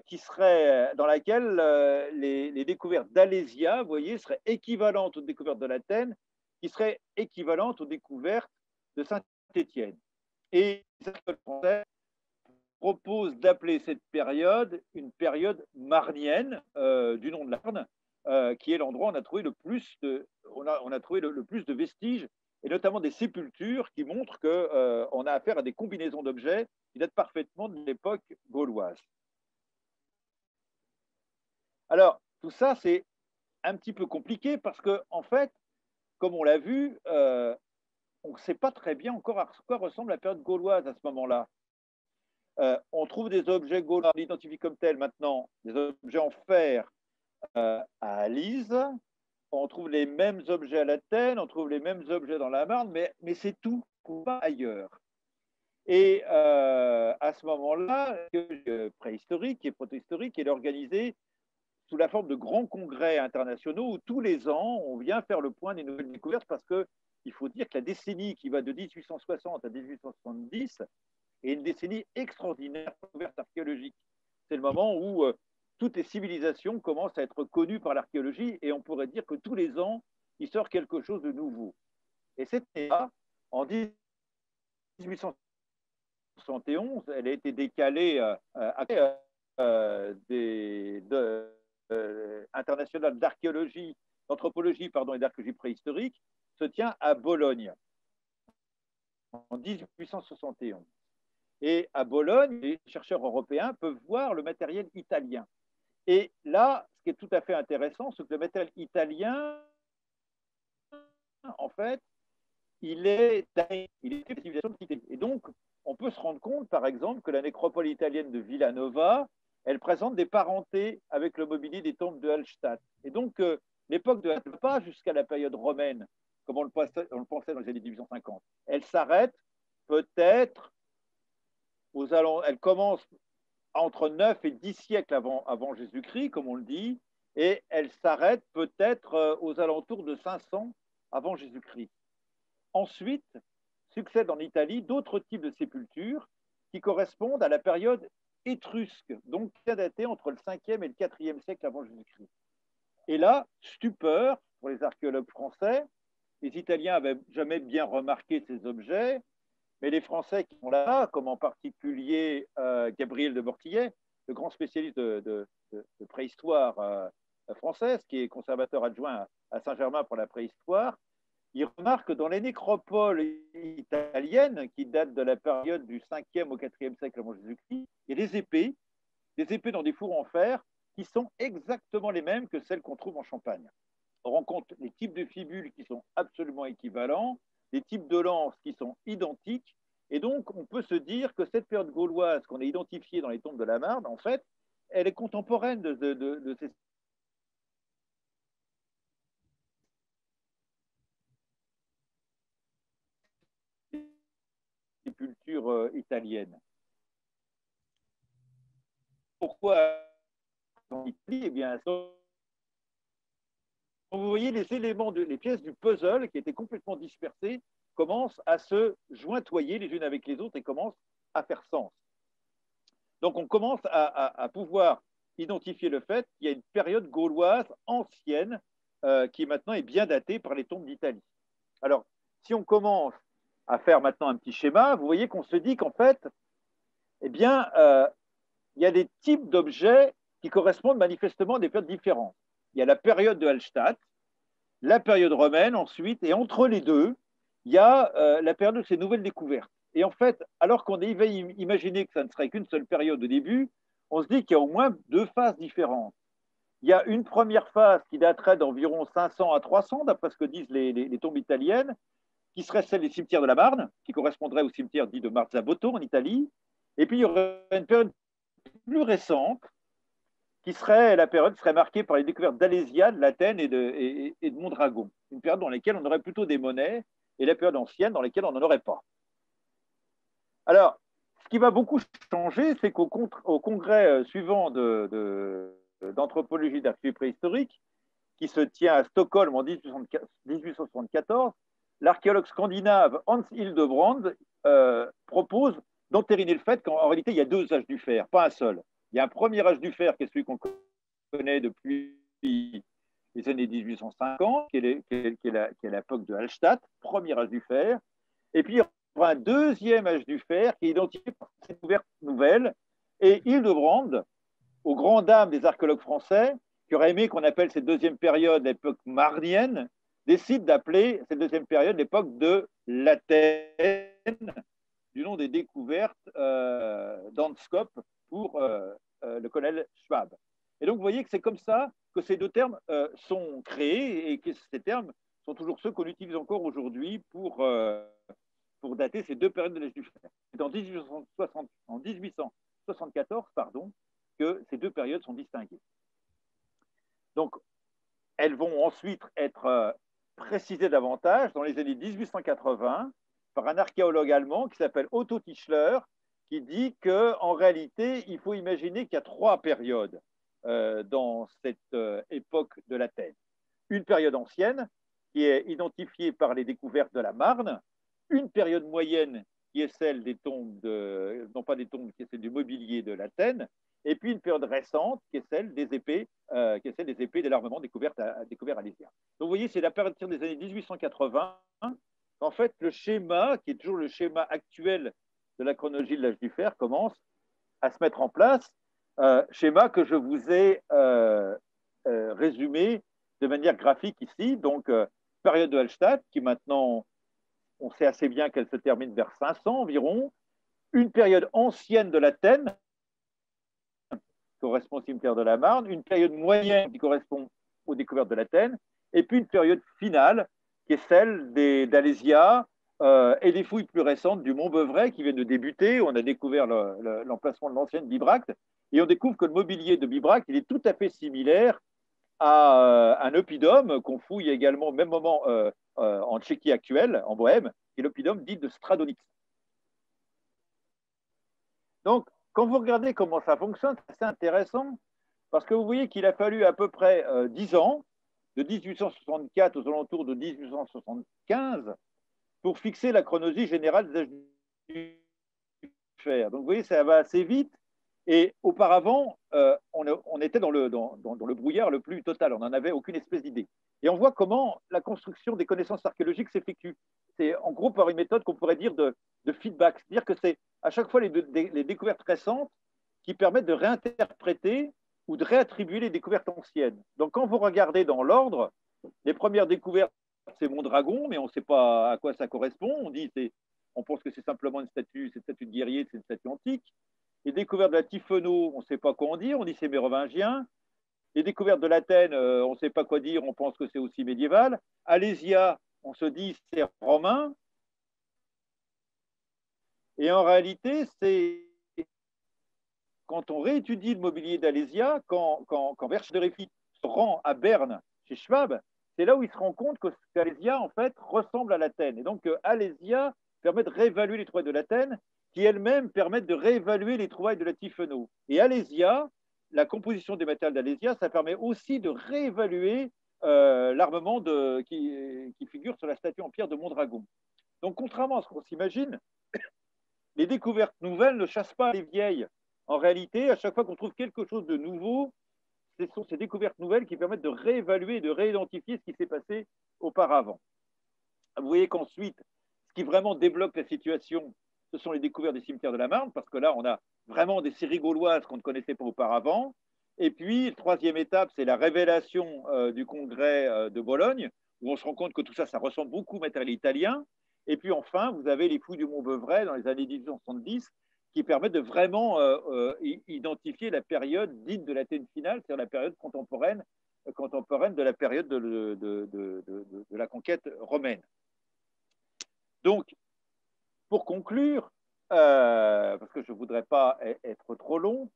qui serait dans laquelle les découvertes d'Alésia, vous voyez, seraient équivalentes aux découvertes de l'Athènes, qui seraient équivalentes aux découvertes de Saint-Étienne. Et les Français propose d'appeler cette période une période marnienne du nom de la Marne, qui est l'endroit où on a trouvé le plus on a trouvé le plus de vestiges, et notamment des sépultures qui montrent qu'on a affaire à des combinaisons d'objets qui datent parfaitement de l'époque gauloise. Alors, tout ça, c'est un petit peu compliqué parce que, en fait, comme on l'a vu, on ne sait pas très bien encore à quoi ressemble la période gauloise à ce moment-là. On trouve des objets gaulois, on l'identifie comme tel maintenant, des objets en fer à Alise, on trouve les mêmes objets à l'Athènes, on trouve les mêmes objets dans la Marne, mais c'est tout, pas ailleurs. Et à ce moment-là, préhistorique et protohistorique, il est organisé sous la forme de grands congrès internationaux où tous les ans, on vient faire le point des nouvelles découvertes parce qu'il faut dire que la décennie qui va de 1860 à 1870 est une décennie extraordinaire de découvertes archéologiques. C'est le moment où toutes les civilisations commencent à être connues par l'archéologie et on pourrait dire que tous les ans, il sort quelque chose de nouveau. Et cette année-là, en 1871, elle a été décalée internationale d'archéologie, d'anthropologie et d'archéologie préhistorique, se tient à Bologne en 1871. Et à Bologne, les chercheurs européens peuvent voir le matériel italien. Et là, ce qui est tout à fait intéressant, c'est que le matériel italien, en fait, il est une civilisation petite. Et donc, on peut se rendre compte, par exemple, que la nécropole italienne de Villanova, elle présente des parentés avec le mobilier des tombes de Hallstatt. Et donc, l'époque de Hallstatt, pas jusqu'à la période romaine, comme on le pensait dans les années 1850. Elle s'arrête peut-être elle commence entre 9 et 10 siècles avant Jésus-Christ, comme on le dit, et elle s'arrête peut-être aux alentours de 500 avant Jésus-Christ. Ensuite, succèdent en Italie d'autres types de sépultures qui correspondent à la période étrusque, donc qui a daté entre le 5e et le 4e siècle avant Jésus-Christ. Et là, stupeur pour les archéologues français, les Italiens n'avaient jamais bien remarqué ces objets, mais les Français qui sont là, comme en particulier Gabriel de Mortillet, le grand spécialiste de préhistoire française, qui est conservateur adjoint à Saint-Germain pour la préhistoire, il remarque que dans les nécropoles italiennes, qui datent de la période du 5e au 4e siècle avant Jésus-Christ, il y a des épées dans des fours en fer, qui sont exactement les mêmes que celles qu'on trouve en Champagne. On rencontre les types de fibules qui sont absolument équivalents, des types de lances qui sont identiques, et donc on peut se dire que cette période gauloise qu'on a identifiée dans les tombes de la Marne, en fait, elle est contemporaine de ces sépultures italiennes. Pourquoi en Italie? Eh bien, vous voyez les éléments, les pièces du puzzle qui étaient complètement dispersées commencent à se jointoyer les unes avec les autres et commencent à faire sens. Donc on commence à pouvoir identifier le fait qu'il y a une période gauloise ancienne qui maintenant est bien datée par les tombes d'Italie. Alors, si on commence à faire maintenant un petit schéma, vous voyez qu'on se dit qu'en fait, eh bien, il y a des types d'objets qui correspondent manifestement à des périodes différentes. Il y a la période de Hallstatt, la période romaine ensuite, et entre les deux, il y a la période de ces nouvelles découvertes. Et en fait, alors qu'on avait imaginé que ça ne serait qu'une seule période au début, on se dit qu'il y a au moins deux phases différentes. Il y a une première phase qui daterait d'environ 500 à 300, d'après ce que disent les tombes italiennes, qui serait celle des cimetières de la Marne, qui correspondrait au cimetière dit de Marzabotto en Italie. Et puis il y aurait une période plus récente, qui serait la période qui serait marquée par les découvertes d'Alésia, de l'Athènes et de Mondragon. Une période dans laquelle on aurait plutôt des monnaies, et la période ancienne dans laquelle on n'en aurait pas. Alors, ce qui va beaucoup changer, c'est qu'au congrès suivant d'anthropologie d'archéologie préhistorique, qui se tient à Stockholm en 1874, l'archéologue scandinave Hans Hildebrand propose d'entériner le fait qu'en réalité, il y a deux âges du fer, pas un seul. Il y a un premier âge du fer qui est celui qu'on connaît depuis les années 1850, qui est l'époque de Hallstatt, premier âge du fer. Et puis, il y aura un deuxième âge du fer qui est identifié par cette découverte nouvelle. Et Hildebrand, aux grandes dames des archéologues français, qui aurait aimé qu'on appelle cette deuxième période l'époque marnienne, décide d'appeler cette deuxième période l'époque de l'Athènes, du nom des découvertes d'Anscope pour le colonel Schwab. Et donc, vous voyez que c'est comme ça que ces deux termes sont créés et que ces termes sont toujours ceux qu'on utilise encore aujourd'hui pour dater ces deux périodes de l'âge du fer. C'est en 1874 que ces deux périodes sont distinguées. Donc, elles vont ensuite être précisées davantage dans les années 1880 par un archéologue allemand qui s'appelle Otto Tischler, qui dit qu'en réalité, il faut imaginer qu'il y a trois périodes dans cette époque de l'Athènes. Une période ancienne, qui est identifiée par les découvertes de la Marne, une période moyenne, qui est celle des tombes, non pas des tombes, qui est celle du mobilier de l'Athènes, et puis une période récente, qui est celle des épées, et de l'armement découvert à Lésia. Donc vous voyez, c'est à partir des années 1880 qu'en fait le schéma, qui est toujours le schéma actuel de la chronologie de l'âge du fer, commence à se mettre en place, schéma que je vous ai résumé de manière graphique ici. Donc, période de Hallstatt, qui maintenant, on sait assez bien qu'elle se termine vers 500 environ. Une période ancienne de l'Athènes, qui correspond au cimetière de la Marne. Une période moyenne, qui correspond aux découvertes de l'Athènes. Et puis une période finale, qui est celle d'Alésia et des fouilles plus récentes du Mont Beuvray, qui viennent de débuter. On a découvert l'emplacement de l'ancienne Bibracte. Et on découvre que le mobilier de Bibracte, il est tout à fait similaire à un oppidum qu'on fouille également au même moment en Tchéquie actuelle, en Bohême, qui est l'oppidum dit de Stradonix. Donc, quand vous regardez comment ça fonctionne, c'est assez intéressant, parce que vous voyez qu'il a fallu à peu près 10 ans, de 1864 aux alentours de 1875, pour fixer la chronologie générale des âges du fer. Donc, vous voyez, ça va assez vite. Et auparavant, on était dans le brouillard le plus total. On n'en avait aucune espèce d'idée. Et on voit comment la construction des connaissances archéologiques s'effectue. C'est en gros par une méthode qu'on pourrait dire de feedback. C'est-à-dire que c'est à chaque fois les découvertes récentes qui permettent de réinterpréter ou de réattribuer les découvertes anciennes. Donc quand vous regardez dans l'ordre, les premières découvertes, c'est Mondragon, mais on ne sait pas à quoi ça correspond. On pense que c'est simplement une statue de guerrier, c'est une statue antique. Les découvertes de la Tifeno, on ne sait pas quoi en dire, on dit c'est mérovingien. Les découvertes de l'Athènes, on ne sait pas quoi dire, on pense que c'est aussi médiéval. Alésia, on se dit c'est romain. Et en réalité, c'est quand on réétudie le mobilier d'Alésia, quand Verschaff se rend à Berne chez Schwab, c'est là où il se rend compte qu'Alésia, en fait, ressemble à l'Athènes. Et donc, Alésia permet de réévaluer les trouvailles de l'Athènes, qui elles-mêmes permettent de réévaluer les trouvailles de la Tifeno. Et Alésia, la composition des matériaux d'Alésia, ça permet aussi de réévaluer l'armement qui figure sur la statue en pierre de Mondragon. Donc, contrairement à ce qu'on s'imagine, les découvertes nouvelles ne chassent pas les vieilles. En réalité, à chaque fois qu'on trouve quelque chose de nouveau, ce sont ces découvertes nouvelles qui permettent de réévaluer et de réidentifier ce qui s'est passé auparavant. Vous voyez qu'ensuite, ce qui vraiment débloque la situation, ce sont les découvertes des cimetières de la Marne, parce que là, on a vraiment des séries gauloises qu'on ne connaissait pas auparavant. Et puis, la troisième étape, c'est la révélation du congrès de Bologne, où on se rend compte que tout ça, ça ressemble beaucoup au matériel italien. Et puis, enfin, vous avez les fouilles du Mont Beuvray dans les années 1870, qui permettent de vraiment identifier la période dite de l'Athènes finale, c'est-à-dire la période contemporaine de la période de la conquête romaine. Donc, pour conclure, parce que je ne voudrais pas être trop long,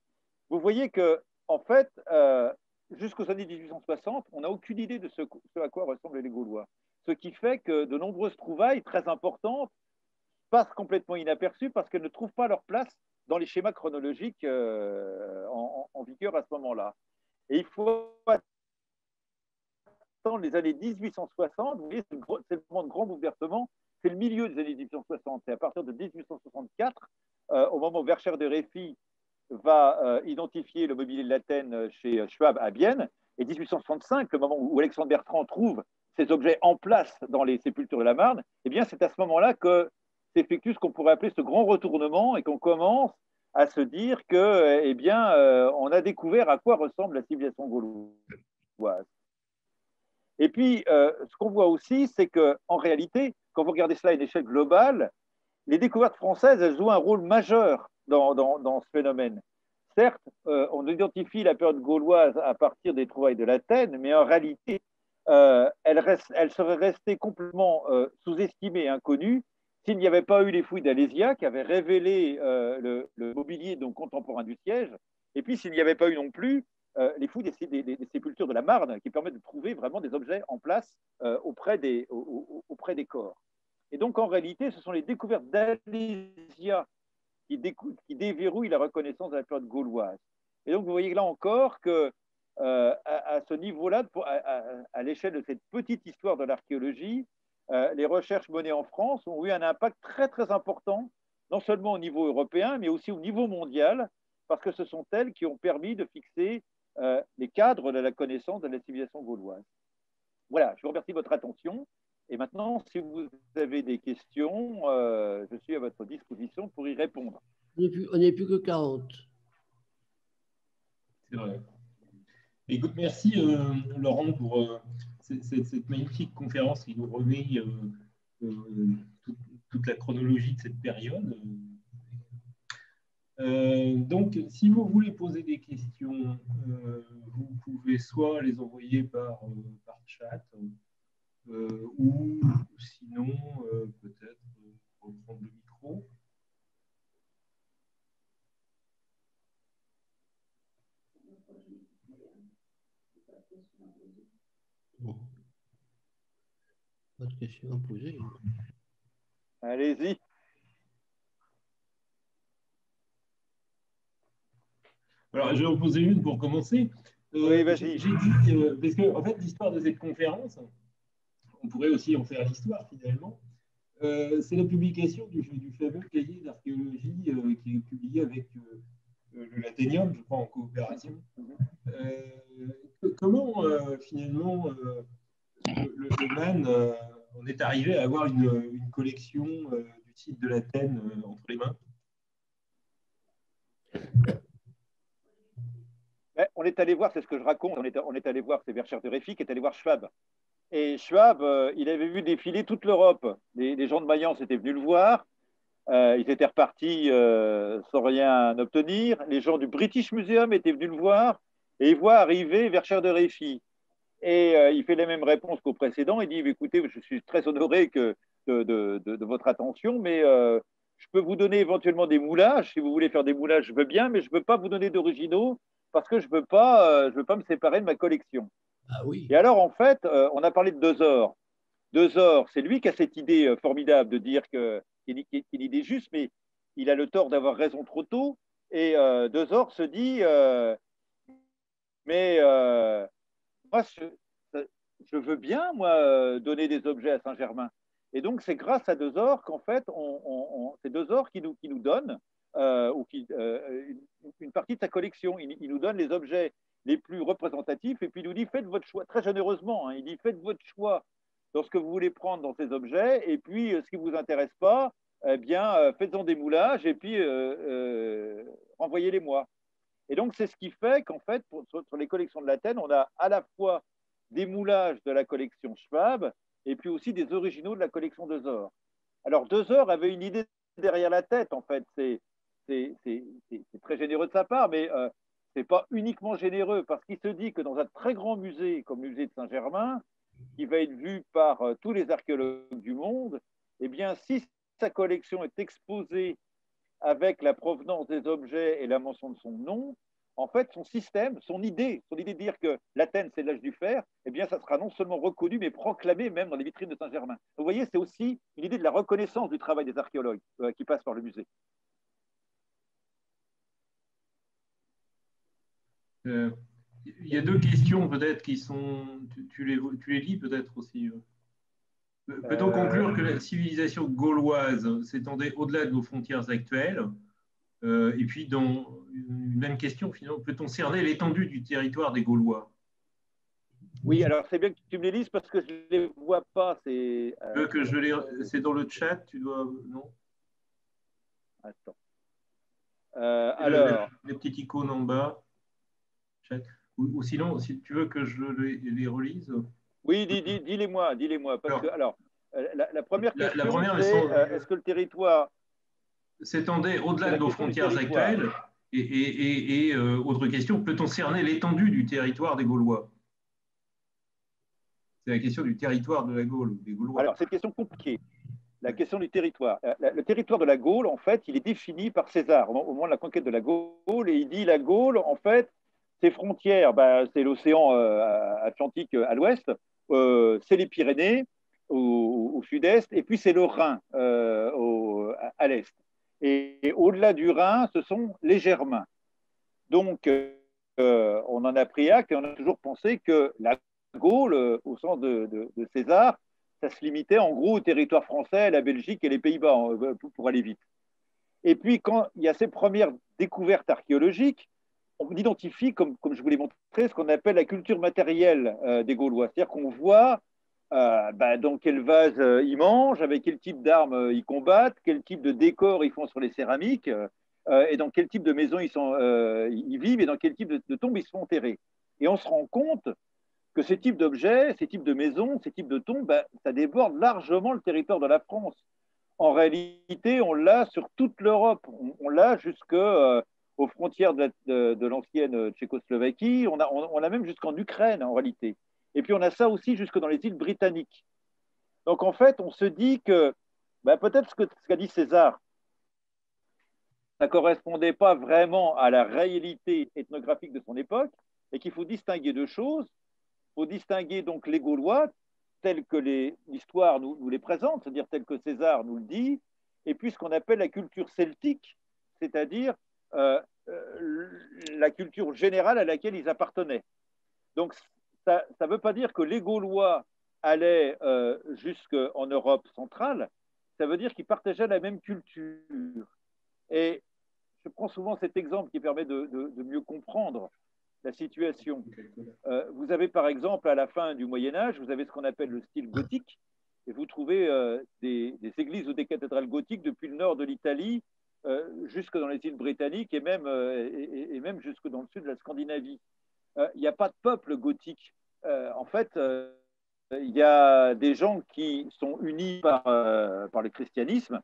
vous voyez que, en fait, jusqu'aux années 1860, on n'a aucune idée de ce à quoi ressemblent les Gaulois. Ce qui fait que de nombreuses trouvailles très importantes passent complètement inaperçues parce qu'elles ne trouvent pas leur place dans les schémas chronologiques en vigueur à ce moment-là. Et il faut attendre les années 1860, vous voyez, c'est le moment de grand bouleversement, c'est le milieu des années 1860. C'est à partir de 1864, au moment où Verschaff de Réfy va identifier le mobilier de l'Athènes chez Schwab à Bienne, et 1865, le moment où Alexandre Bertrand trouve ces objets en place dans les sépultures de la Marne, eh bien, c'est à ce moment-là que s'effectue ce qu'on pourrait appeler ce grand retournement et qu'on commence à se dire que, eh bien, on a découvert à quoi ressemble la civilisation gauloise. Et puis, ce qu'on voit aussi, c'est qu'en réalité, quand vous regardez cela à une échelle globale, les découvertes françaises, elles jouent un rôle majeur dans ce phénomène. Certes, on identifie la période gauloise à partir des trouvailles de l'Athènes, mais en réalité, elle serait restée complètement sous-estimée et inconnue s'il n'y avait pas eu les fouilles d'Alésia qui avaient révélé le mobilier donc, contemporain du siège, et puis s'il n'y avait pas eu non plus les fouilles des sépultures de la Marne qui permettent de trouver vraiment des objets en place auprès des corps. Et donc, en réalité, ce sont les découvertes d'Alésia qui déverrouillent la reconnaissance de la période gauloise. Et donc, vous voyez là encore que à ce niveau-là, à l'échelle de cette petite histoire de l'archéologie, les recherches menées en France ont eu un impact très, très important, non seulement au niveau européen, mais aussi au niveau mondial, parce que ce sont elles qui ont permis de fixer les cadres de la connaissance de la civilisation gauloise. Voilà, je vous remercie de votre attention. Et maintenant, si vous avez des questions, je suis à votre disposition pour y répondre. On n'est plus que 40. C'est vrai. Écoute, merci Laurent pour cette magnifique conférence qui nous remet toute la chronologie de cette période. Donc, si vous voulez poser des questions, vous pouvez soit les envoyer par chat, ou sinon, peut-être reprendre le micro. Bon. Pas de questions à poser. Allez-y. Alors, je vais en poser une pour commencer. Oui, vas-y. J'ai dit, parce que, en fait, l'histoire de cette conférence, on pourrait aussi en faire l'histoire finalement, c'est la publication du fameux cahier d'archéologie qui est publié avec le Lathénium, je crois, en coopération. Comment, finalement, le MAN on est arrivé à avoir une collection du site de l'Athènes entre les mains? On est allé voir, c'est ce que je raconte, on est allé voir, c'est Verschère de Réfi qui est allé voir Schwab. Et Schwab, il avait vu défiler toute l'Europe. Les gens de Mayence étaient venus le voir. Ils étaient repartis sans rien obtenir. Les gens du British Museum étaient venus le voir et ils voient arriver Verschère de Réfi. Et il fait les mêmes réponses qu'au précédent. Il dit, écoutez, je suis très honoré de votre attention, mais je peux vous donner éventuellement des moulages. Si vous voulez faire des moulages, je veux bien, mais je ne peux pas vous donner d'originaux parce que je ne veux pas me séparer de ma collection. Ah oui. Et alors, en fait, on a parlé de Dezor. Dezor, c'est lui qui a cette idée formidable de dire qu'il est une idée juste, mais il a le tort d'avoir raison trop tôt. Et Dezor se dit, mais moi, je veux bien, moi, donner des objets à Saint-Germain. Et donc, c'est grâce à Dezor qu'en fait, c'est Dezor qui nous donne une partie de sa collection. Il nous donne les objets les plus représentatifs et puis il nous dit faites votre choix, très généreusement. Hein, il dit faites votre choix dans ce que vous voulez prendre dans ces objets et puis ce qui ne vous intéresse pas, eh bien, faites-en des moulages et puis renvoyez-les-moi. Et donc, c'est ce qui fait qu'en fait, sur les collections de l'Athènes, on a à la fois des moulages de la collection Schwab et puis aussi des originaux de la collection Dezor. Alors, Dezor avait une idée derrière la tête, en fait. C'est très généreux de sa part, mais ce n'est pas uniquement généreux parce qu'il se dit que dans un très grand musée comme le musée de Saint-Germain, qui va être vu par tous les archéologues du monde, eh bien, si sa collection est exposée avec la provenance des objets et la mention de son nom, en fait, son système, son idée de dire que l'Athènes, c'est l'âge du fer, eh bien, ça sera non seulement reconnu, mais proclamé même dans les vitrines de Saint-Germain. Vous voyez, c'est aussi une idée de la reconnaissance du travail des archéologues qui passe par le musée. Il y a deux questions peut-être qui sont... Tu les lis peut-être aussi. Peut-on conclure que la civilisation gauloise s'étendait au-delà de nos frontières actuelles? Et puis, dans une même question, finalement, peut-on cerner l'étendue du territoire des Gaulois? Oui, alors c'est bien que tu me les lises parce que je ne les vois pas. C'est c'est dans le chat, tu dois... Non? Attends. Alors, les petites icônes en bas. Ou sinon, si tu veux que je les relise. oui, dis-les-moi, dis-les-moi. Parce que, alors, la première La question, première, c'est est-ce que le territoire s'étendait au-delà c'est de la nos question du frontières territoire. actuelles. Autre question, peut-on cerner l'étendue du territoire des Gaulois? C'est la question du territoire de la Gaule, des Gaulois. Alors, c'est une question compliquée. La question du territoire. Le territoire de la Gaule, en fait, il est défini par César au moment de la conquête de la Gaule, et il dit la Gaule, en fait, ses frontières, c'est l'océan Atlantique à l'ouest, c'est les Pyrénées au sud-est, et puis c'est le Rhin à l'est. Et au-delà du Rhin, ce sont les Germains. Donc, on en a pris acte et on a toujours pensé que la Gaule, au sens de César, ça se limitait en gros au territoire français, la Belgique et les Pays-Bas, pour aller vite. Et puis, quand il y a ces premières découvertes archéologiques, on identifie, comme je vous l'ai montré, ce qu'on appelle la culture matérielle des Gaulois. C'est-à-dire qu'on voit dans quel vase ils mangent, avec quel type d'armes ils combattent, quel type de décor ils font sur les céramiques, et dans quel type de maison ils vivent, et dans quel type de tombe ils sont enterrés. Et on se rend compte que ces types d'objets, ces types de maisons, ces types de tombes, ça déborde largement le territoire de la France. En réalité, on l'a sur toute l'Europe. On l'a jusqu'aux frontières de l'ancienne Tchécoslovaquie. On a même jusqu'en Ukraine, en réalité. Et puis, on a ça aussi jusque dans les îles britanniques. Donc, en fait, on se dit que peut-être ce qu'a dit César, ça ne correspondait pas vraiment à la réalité ethnographique de son époque et qu'il faut distinguer deux choses. Il faut distinguer donc les Gaulois tels que l'histoire nous les présente, c'est-à-dire tels que César nous le dit, et puis ce qu'on appelle la culture celtique, c'est-à-dire la culture générale à laquelle ils appartenaient. Donc ça ne veut pas dire que les Gaulois allaient jusqu'en Europe centrale, ça veut dire qu'ils partageaient la même culture. Et je prends souvent cet exemple qui permet de mieux comprendre la situation. Vous avez par exemple à la fin du Moyen Âge, vous avez ce qu'on appelle le style gothique, et vous trouvez des églises ou des cathédrales gothiques depuis le nord de l'Italie jusque dans les îles britanniques et même jusque dans le sud de la Scandinavie. Il n'y a pas de peuple gothique. En fait, il y a des gens qui sont unis par le christianisme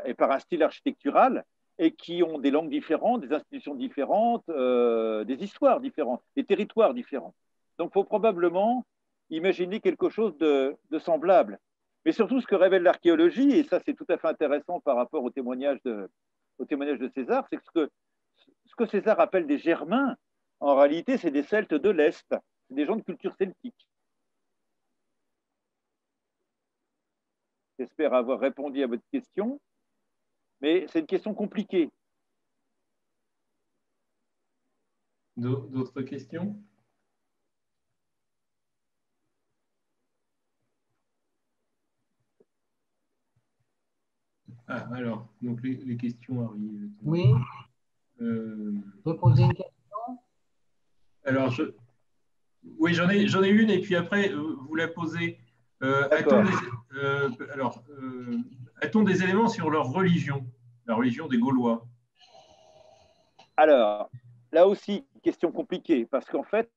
et par un style architectural, et qui ont des langues différentes, des institutions différentes, des histoires différentes, des territoires différents. Donc, il faut probablement imaginer quelque chose de semblable. Mais surtout, ce que révèle l'archéologie, et ça c'est tout à fait intéressant par rapport au témoignage de César, c'est que ce que César appelle des Germains, en réalité, c'est des Celtes de l'Est, c'est des gens de culture celtique. J'espère avoir répondu à votre question. Mais c'est une question compliquée. D'autres questions? Ah, alors, donc les questions arrivent. Oui. Je peux poser une question? Alors, oui, j'en ai une, et puis après, vous la posez. A-t-on des éléments sur leur religion, la religion des Gaulois? Alors, là aussi, question compliquée, parce qu'en fait,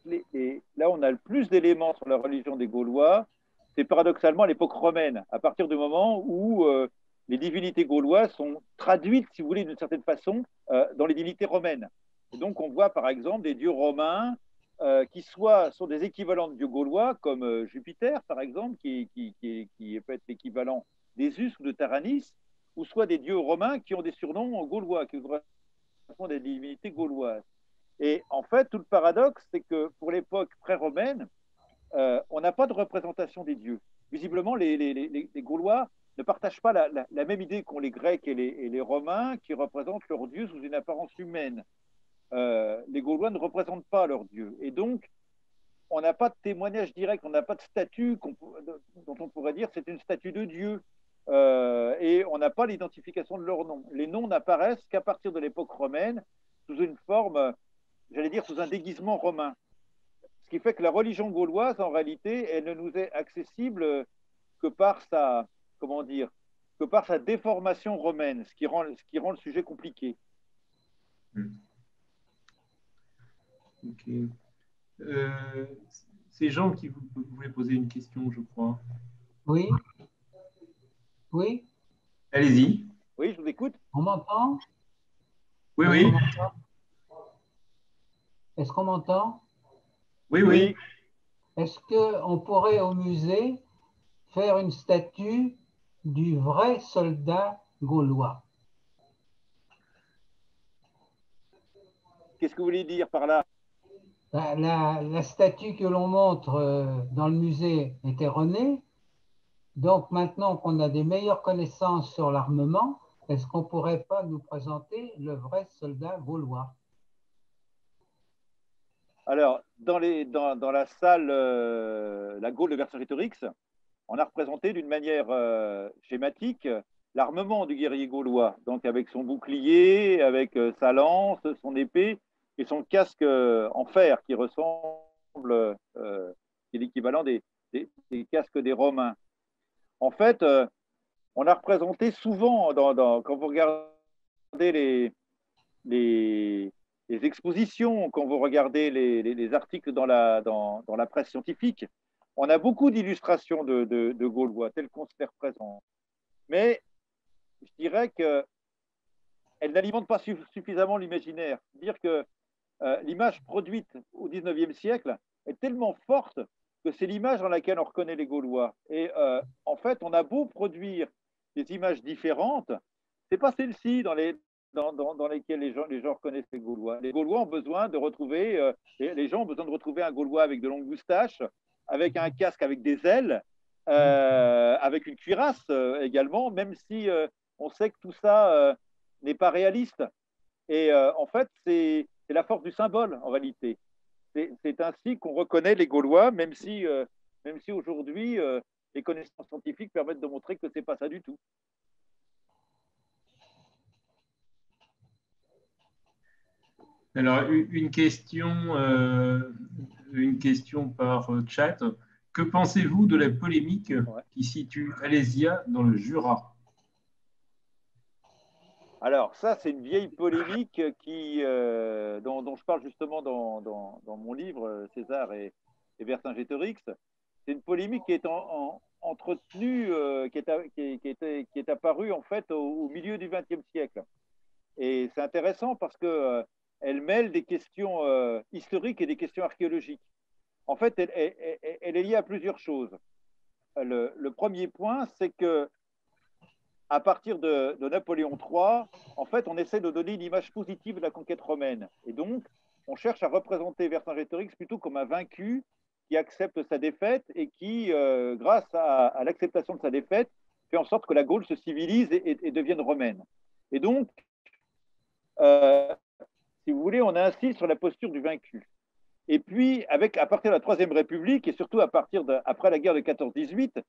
là, on a le plus d'éléments sur la religion des Gaulois, c'est paradoxalement à l'époque romaine, à partir du moment où les divinités gauloises sont traduites, si vous voulez, d'une certaine façon, dans les divinités romaines. Et donc, on voit par exemple des dieux romains qui soit sont des équivalents de dieux gaulois, comme Jupiter, par exemple, qui peut être l'équivalent des Zeus ou de Taranis, ou soit des dieux romains qui ont des surnoms gaulois, qui correspondent à des divinités gauloises. Et en fait, tout le paradoxe, c'est que pour l'époque pré-romaine, on n'a pas de représentation des dieux. Visiblement, les Gaulois ne partagent pas la même idée qu'ont les Grecs et les Romains, qui représentent leurs dieux sous une apparence humaine. Les Gaulois ne représentent pas leurs dieux. Et donc, on n'a pas de témoignage direct, on n'a pas de statue dont on pourrait dire c'est une statue de Dieu. Et on n'a pas l'identification de leurs noms. Les noms n'apparaissent qu'à partir de l'époque romaine, sous une forme, j'allais dire, sous un déguisement romain. Ce qui fait que la religion gauloise, en réalité, elle ne nous est accessible que par sa, comment dire, que par sa déformation romaine, ce qui rend le sujet compliqué. Ok. C'est Jean qui voulait poser une question, je crois. Oui, oui, Allez-y. Oui, je vous écoute. on m'entend? Oui, Est-ce oui. qu'on m'entend? Est-ce qu'on m'entend? Oui, oui. Est-ce qu'on pourrait au musée faire une statue du vrai soldat gaulois? Qu'est-ce que vous voulez dire par là? La statue que l'on montre dans le musée est erronée. Donc maintenant qu'on a des meilleures connaissances sur l'armement, est-ce qu'on ne pourrait pas nous présenter le vrai soldat gaulois? Alors, dans la salle, la Gaule de Vercingétorix, on a représenté d'une manière schématique l'armement du guerrier gaulois, donc avec son bouclier, avec sa lance, son épée et son casque en fer qui ressemble, qui est l'équivalent des casques des Romains. En fait, on a représenté souvent, quand vous regardez les, les, les expositions, quand vous regardez les articles dans la presse scientifique, on a beaucoup d'illustrations de Gaulois telles qu'on se les représente. Mais je dirais qu'elles n'alimentent pas suffisamment l'imaginaire. Dire que l'image produite au XIXe siècle est tellement forte que c'est l'image dans laquelle on reconnaît les Gaulois. Et en fait, on a beau produire des images différentes, c'est pas celle-ci dans lesquelles les gens reconnaissent les Gaulois. Les Gaulois ont besoin de retrouver, les gens ont besoin de retrouver un Gaulois avec de longues moustaches, avec un casque avec des ailes, avec une cuirasse également, même si on sait que tout ça n'est pas réaliste. Et en fait, c'est la force du symbole en réalité. C'est ainsi qu'on reconnaît les Gaulois, même si aujourd'hui, les connaissances scientifiques permettent de montrer que ce n'est pas ça du tout. Alors, une question par chat. Que pensez-vous de la polémique qui situe Alésia dans le Jura? Alors, ça, c'est une vieille polémique dont je parle justement dans mon livre, César et Vercingétorix. C'est une polémique qui est entretenue, qui est apparue en fait au milieu du XXe siècle. Et c'est intéressant parce que elle mêle des questions historiques et des questions archéologiques. En fait, elle est liée à plusieurs choses. Le premier point, c'est que à partir de Napoléon III, en fait, on essaie de donner une image positive de la conquête romaine. Et donc, on cherche à représenter Vercingétorix plutôt comme un vaincu qui accepte sa défaite et qui, grâce à l'acceptation de sa défaite, fait en sorte que la Gaule se civilise et devienne romaine. Et donc, si vous voulez, on insiste sur la posture du vaincu. Et puis, à partir de la Troisième République, et surtout après la guerre de 14-18,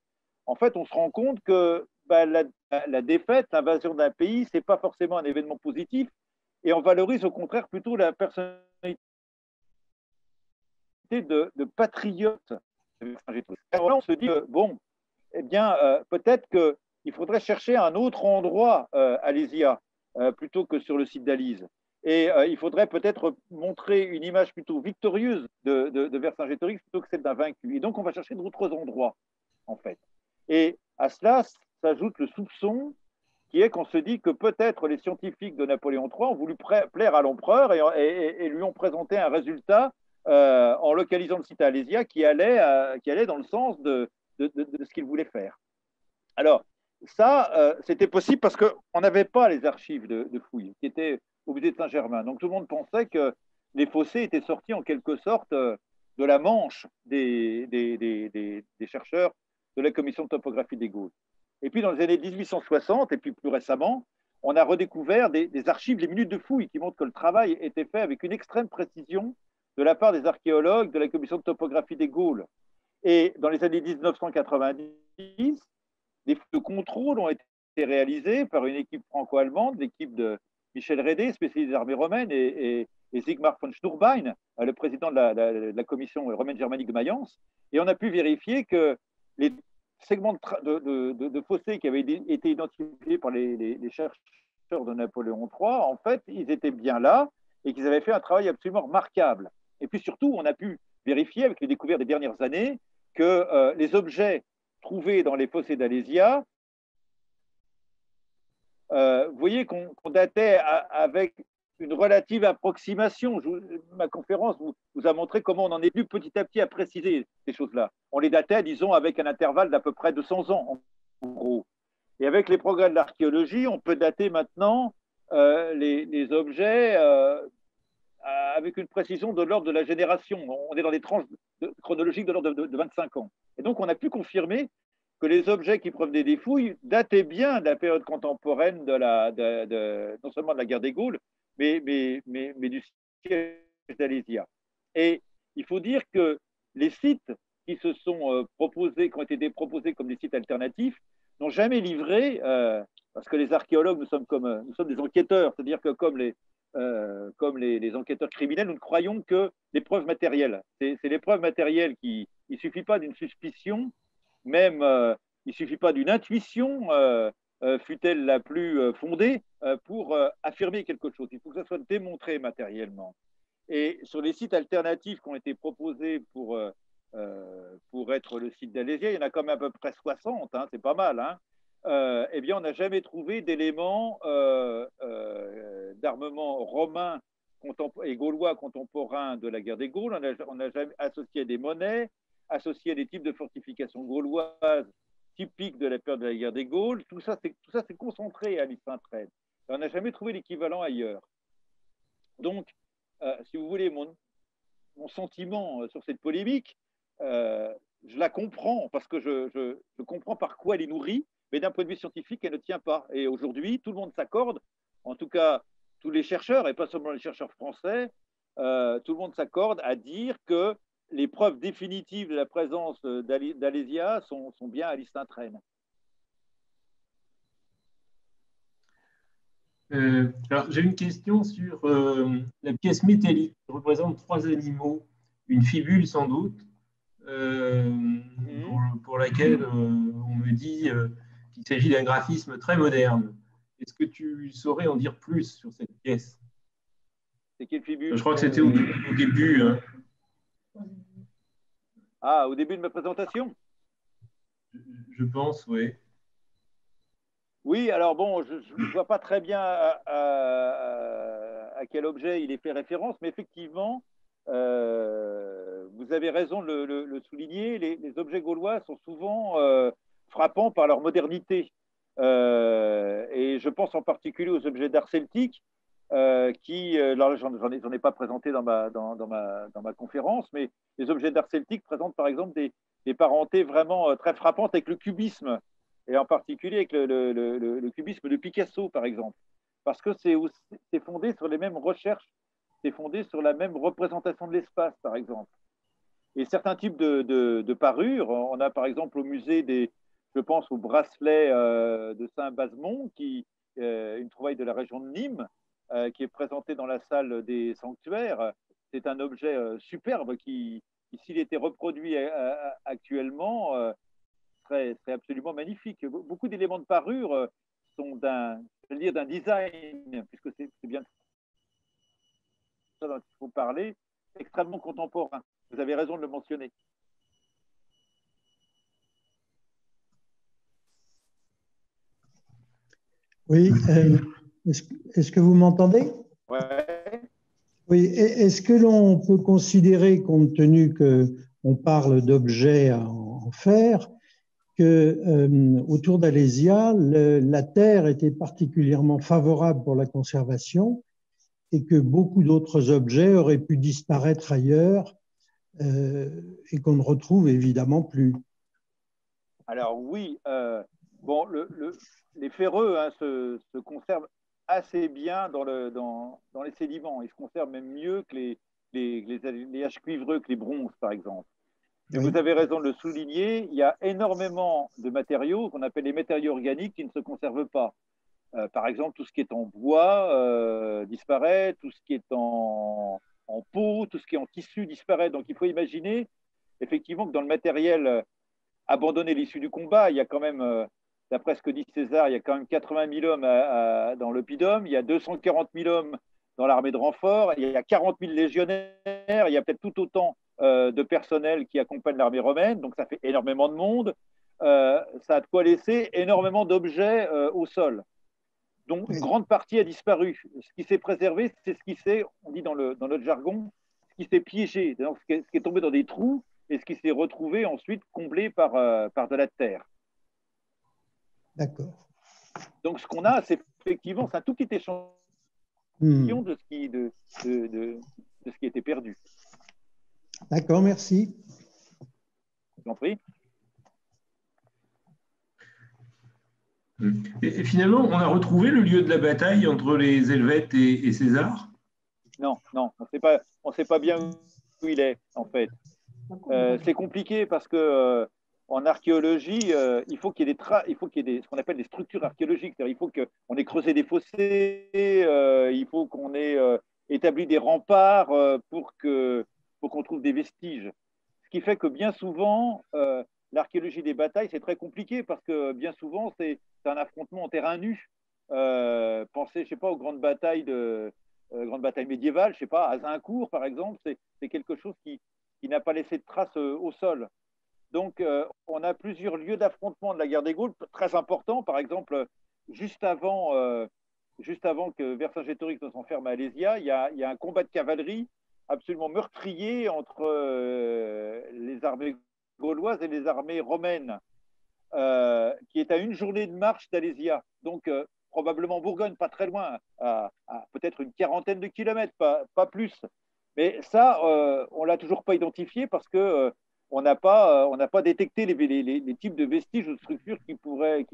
en fait, on se rend compte que la défaite, l'invasion d'un pays, ce n'est pas forcément un événement positif, et on valorise au contraire plutôt la personnalité de patriote. Alors là, on se dit, bon, eh bien, peut-être qu'il faudrait chercher un autre endroit à Lésia, plutôt que sur le site d'Alise. Et il faudrait peut-être montrer une image plutôt victorieuse de Vercingétorix plutôt que celle d'un vaincu. Et donc, on va chercher d'autres endroits, en fait. Et à cela s'ajoute le soupçon qui est qu'on se dit que peut-être les scientifiques de Napoléon III ont voulu plaire à l'empereur et lui ont présenté un résultat en localisant le site à Alésia qui allait dans le sens de ce qu'il voulait faire. Alors, ça, c'était possible parce qu'on n'avait pas les archives de fouilles qui étaient au musée de Saint-Germain. Donc, tout le monde pensait que les fossés étaient sortis en quelque sorte de la manche des chercheurs de la commission de topographie des Gaules. Et puis, dans les années 1860, et puis plus récemment, on a redécouvert des archives, les minutes de fouilles, qui montrent que le travail était fait avec une extrême précision de la part des archéologues de la commission de topographie des Gaules. Et dans les années 1990, des fouilles de contrôle ont été réalisées par une équipe franco-allemande, l'équipe de Michel Rédé, spécialiste des armées romaines, et Sigmar von Sturbein, le président de la commission romaine germanique de Mayence. Et on a pu vérifier que segments de fossés qui avaient été identifiés par les chercheurs de Napoléon III, en fait, ils étaient bien là et qu'ils avaient fait un travail absolument remarquable. Et puis surtout, on a pu vérifier avec les découvertes des dernières années que les objets trouvés dans les fossés d'Alésia, vous voyez qu'on datait avec une relative approximation. Ma conférence vous a montré comment on en est venu petit à petit à préciser ces choses-là. On les datait, disons, avec un intervalle d'à peu près 200 ans, en gros. Et avec les progrès de l'archéologie, on peut dater maintenant les objets avec une précision de l'ordre de la génération. On est dans des tranches chronologiques de l'ordre de 25 ans. Et donc, on a pu confirmer que les objets qui provenaient des fouilles dataient bien de la période contemporaine non seulement de la guerre des Gaules, mais du siège d'Alésia. Et il faut dire que les sites qui se sont proposés, qui ont été proposés comme des sites alternatifs, n'ont jamais livré, parce que les archéologues, nous sommes des enquêteurs, c'est-à-dire que comme les enquêteurs criminels, nous ne croyons que les preuves matérielles. C'est les preuves matérielles il ne suffit pas d'une suspicion, même il ne suffit pas d'une intuition, fût-elle la plus fondée, pour affirmer quelque chose. Il faut que ça soit démontré matériellement. Et sur les sites alternatifs qui ont été proposés pour être le site d'Alésia, il y en a quand même à peu près 60, hein, c'est pas mal, hein. Eh bien, on n'a jamais trouvé d'éléments d'armement romain et gaulois contemporains de la guerre des Gaules. On n'a jamais associé des monnaies, associé des types de fortifications gauloises typiques de la période de la guerre des Gaules. Tout ça, c'est concentré à l'Isle-Saint-Traine. On n'a jamais trouvé l'équivalent ailleurs. Donc, si vous voulez, mon sentiment sur cette polémique, je la comprends parce que je comprends par quoi elle est nourrie, mais d'un point de vue scientifique, elle ne tient pas. Et aujourd'hui, tout le monde s'accorde, en tout cas tous les chercheurs, et pas seulement les chercheurs français, tout le monde s'accorde à dire que les preuves définitives de la présence d'Alésia sont bien à l'Isle-Saint-Traine. Alors, j'ai une question sur la pièce métallique qui représente 3 animaux, une fibule sans doute, pour laquelle on me dit qu'il s'agit d'un graphisme très moderne. Est-ce que tu saurais en dire plus sur cette pièce? C'est quelle fibule? Je crois que c'était au début. Hein. Ah, au début de ma présentation? Je pense, oui. Oui, alors bon, je ne vois pas très bien à quel objet il est fait référence, mais effectivement, vous avez raison de le souligner, les objets gaulois sont souvent frappants par leur modernité. Et je pense en particulier aux objets d'art celtique, alors j'en ai pas présenté dans ma conférence, mais les objets d'art celtique présentent par exemple des parentés vraiment très frappantes avec le cubisme, et en particulier avec le cubisme de Picasso, par exemple, parce que c'est fondé sur les mêmes recherches, c'est fondé sur la même représentation de l'espace, par exemple. Et certains types de parures, on a par exemple au musée je pense au bracelet de Saint-Basmont, une trouvaille de la région de Nîmes, qui est présenté dans la salle des sanctuaires. C'est un objet superbe qui s'il était reproduit actuellement, serait absolument magnifique. Beaucoup d'éléments de parure sont d'un design, puisque c'est bien ça dont il faut parler, extrêmement contemporain. Vous avez raison de le mentionner. Oui, est-ce que vous m'entendez? Ouais. Oui, est-ce que l'on peut considérer, compte tenu qu'on parle d'objets en fer, que autour d'Alésia, la terre était particulièrement favorable pour la conservation et que beaucoup d'autres objets auraient pu disparaître ailleurs et qu'on ne retrouve évidemment plus? Alors oui, bon, les ferreux se conservent assez bien dans les sédiments. Ils se conservent même mieux que les haches cuivreux, que les bronzes, par exemple. Mais oui, vous avez raison de le souligner, il y a énormément de matériaux qu'on appelle les matériaux organiques qui ne se conservent pas. Par exemple, tout ce qui est en bois disparaît, tout ce qui est en peau, tout ce qui est en tissu disparaît. Donc il faut imaginer effectivement que dans le matériel abandonné l'issue du combat. Il y a quand même, d'après ce que dit César, il y a quand même 80 000 hommes dans l'oppidum, il y a 240 000 hommes dans l'armée de renfort, il y a 40 000 légionnaires, il y a peut-être tout autant de personnel qui accompagne l'armée romaine, donc ça fait énormément de monde. Ça a de quoi laisser énormément d'objets au sol. Donc une grande partie a disparu. Ce qui s'est préservé, c'est ce qui s'est, on dit dans notre jargon, ce qui s'est piégé, donc ce qui est tombé dans des trous et ce qui s'est retrouvé ensuite comblé par de la terre. D'accord. Donc ce qu'on a, c'est effectivement c'est un tout petit échantillon de ce qui était perdu. D'accord, merci. Je vous en prie. Et finalement, on a retrouvé le lieu de la bataille entre les Helvètes et César? Non, on ne sait pas bien où il est, en fait. C'est compliqué parce que en archéologie, il faut qu'il y ait ce qu'on appelle des structures archéologiques. C'est-à-dire, il faut qu'on ait creusé des fossés, il faut qu'on ait établi des remparts pour qu'on trouve des vestiges. Ce qui fait que bien souvent, l'archéologie des batailles, c'est très compliqué parce que bien souvent, c'est un affrontement en terrain nu. Pensez, je ne sais pas, aux grandes batailles médiévales, je ne sais pas, Azincourt, par exemple, c'est quelque chose qui n'a pas laissé de traces au sol. Donc, on a plusieurs lieux d'affrontement de la guerre des Gaules très importants. Par exemple, juste avant que Vercingétorix ne s'enferme à Alésia, il y a un combat de cavalerie absolument meurtrier entre les armées gauloises et les armées romaines, qui est à une journée de marche d'Alésia. Donc, probablement Bourgogne, pas très loin, à peut-être une quarantaine de kilomètres, pas plus. Mais ça, on ne l'a toujours pas identifié parce que on n'a pas détecté les types de vestiges ou de structures qui pourraient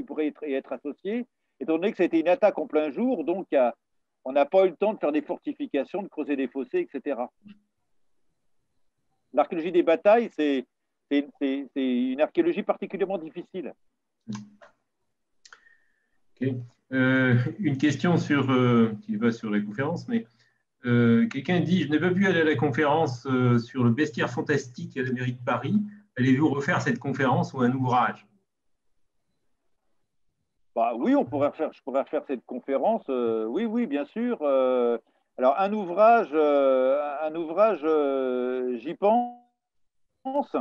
y être associés, étant donné que ça a été une attaque en plein jour, donc on n'a pas eu le temps de faire des fortifications, de creuser des fossés, etc. L'archéologie des batailles, c'est une archéologie particulièrement difficile. Okay. Une question qui va sur la conférence, mais quelqu'un dit: je n'ai pas pu aller à la conférence sur le bestiaire fantastique à la mairie de Paris. Allez-vous refaire cette conférence ou un ouvrage? Oui, je pourrais refaire cette conférence. Oui, bien sûr. Alors, un ouvrage, j'y pense,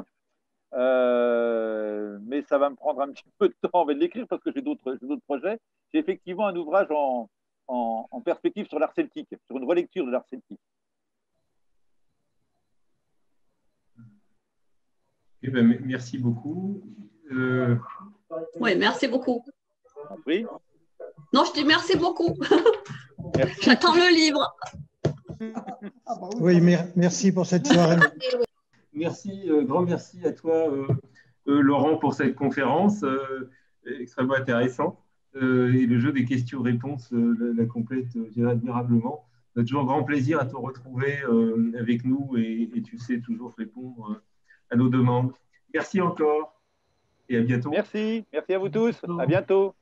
mais ça va me prendre un petit peu de temps avant de l'écrire parce que j'ai d'autres projets. J'ai effectivement un ouvrage en perspective sur l'art celtique, sur une relecture de l'art celtique. Okay, ben, merci beaucoup. Oui, merci beaucoup. Oui. Non, je dis merci beaucoup. Merci. J'attends le livre. Oui, merci pour cette soirée. Merci, grand merci à toi, Laurent, pour cette conférence extrêmement intéressante. Et le jeu des questions-réponses la complète admirablement. On a toujours grand plaisir à te retrouver avec nous et tu sais toujours répondre à nos demandes. Merci encore et à bientôt. Merci à vous tous. À bientôt.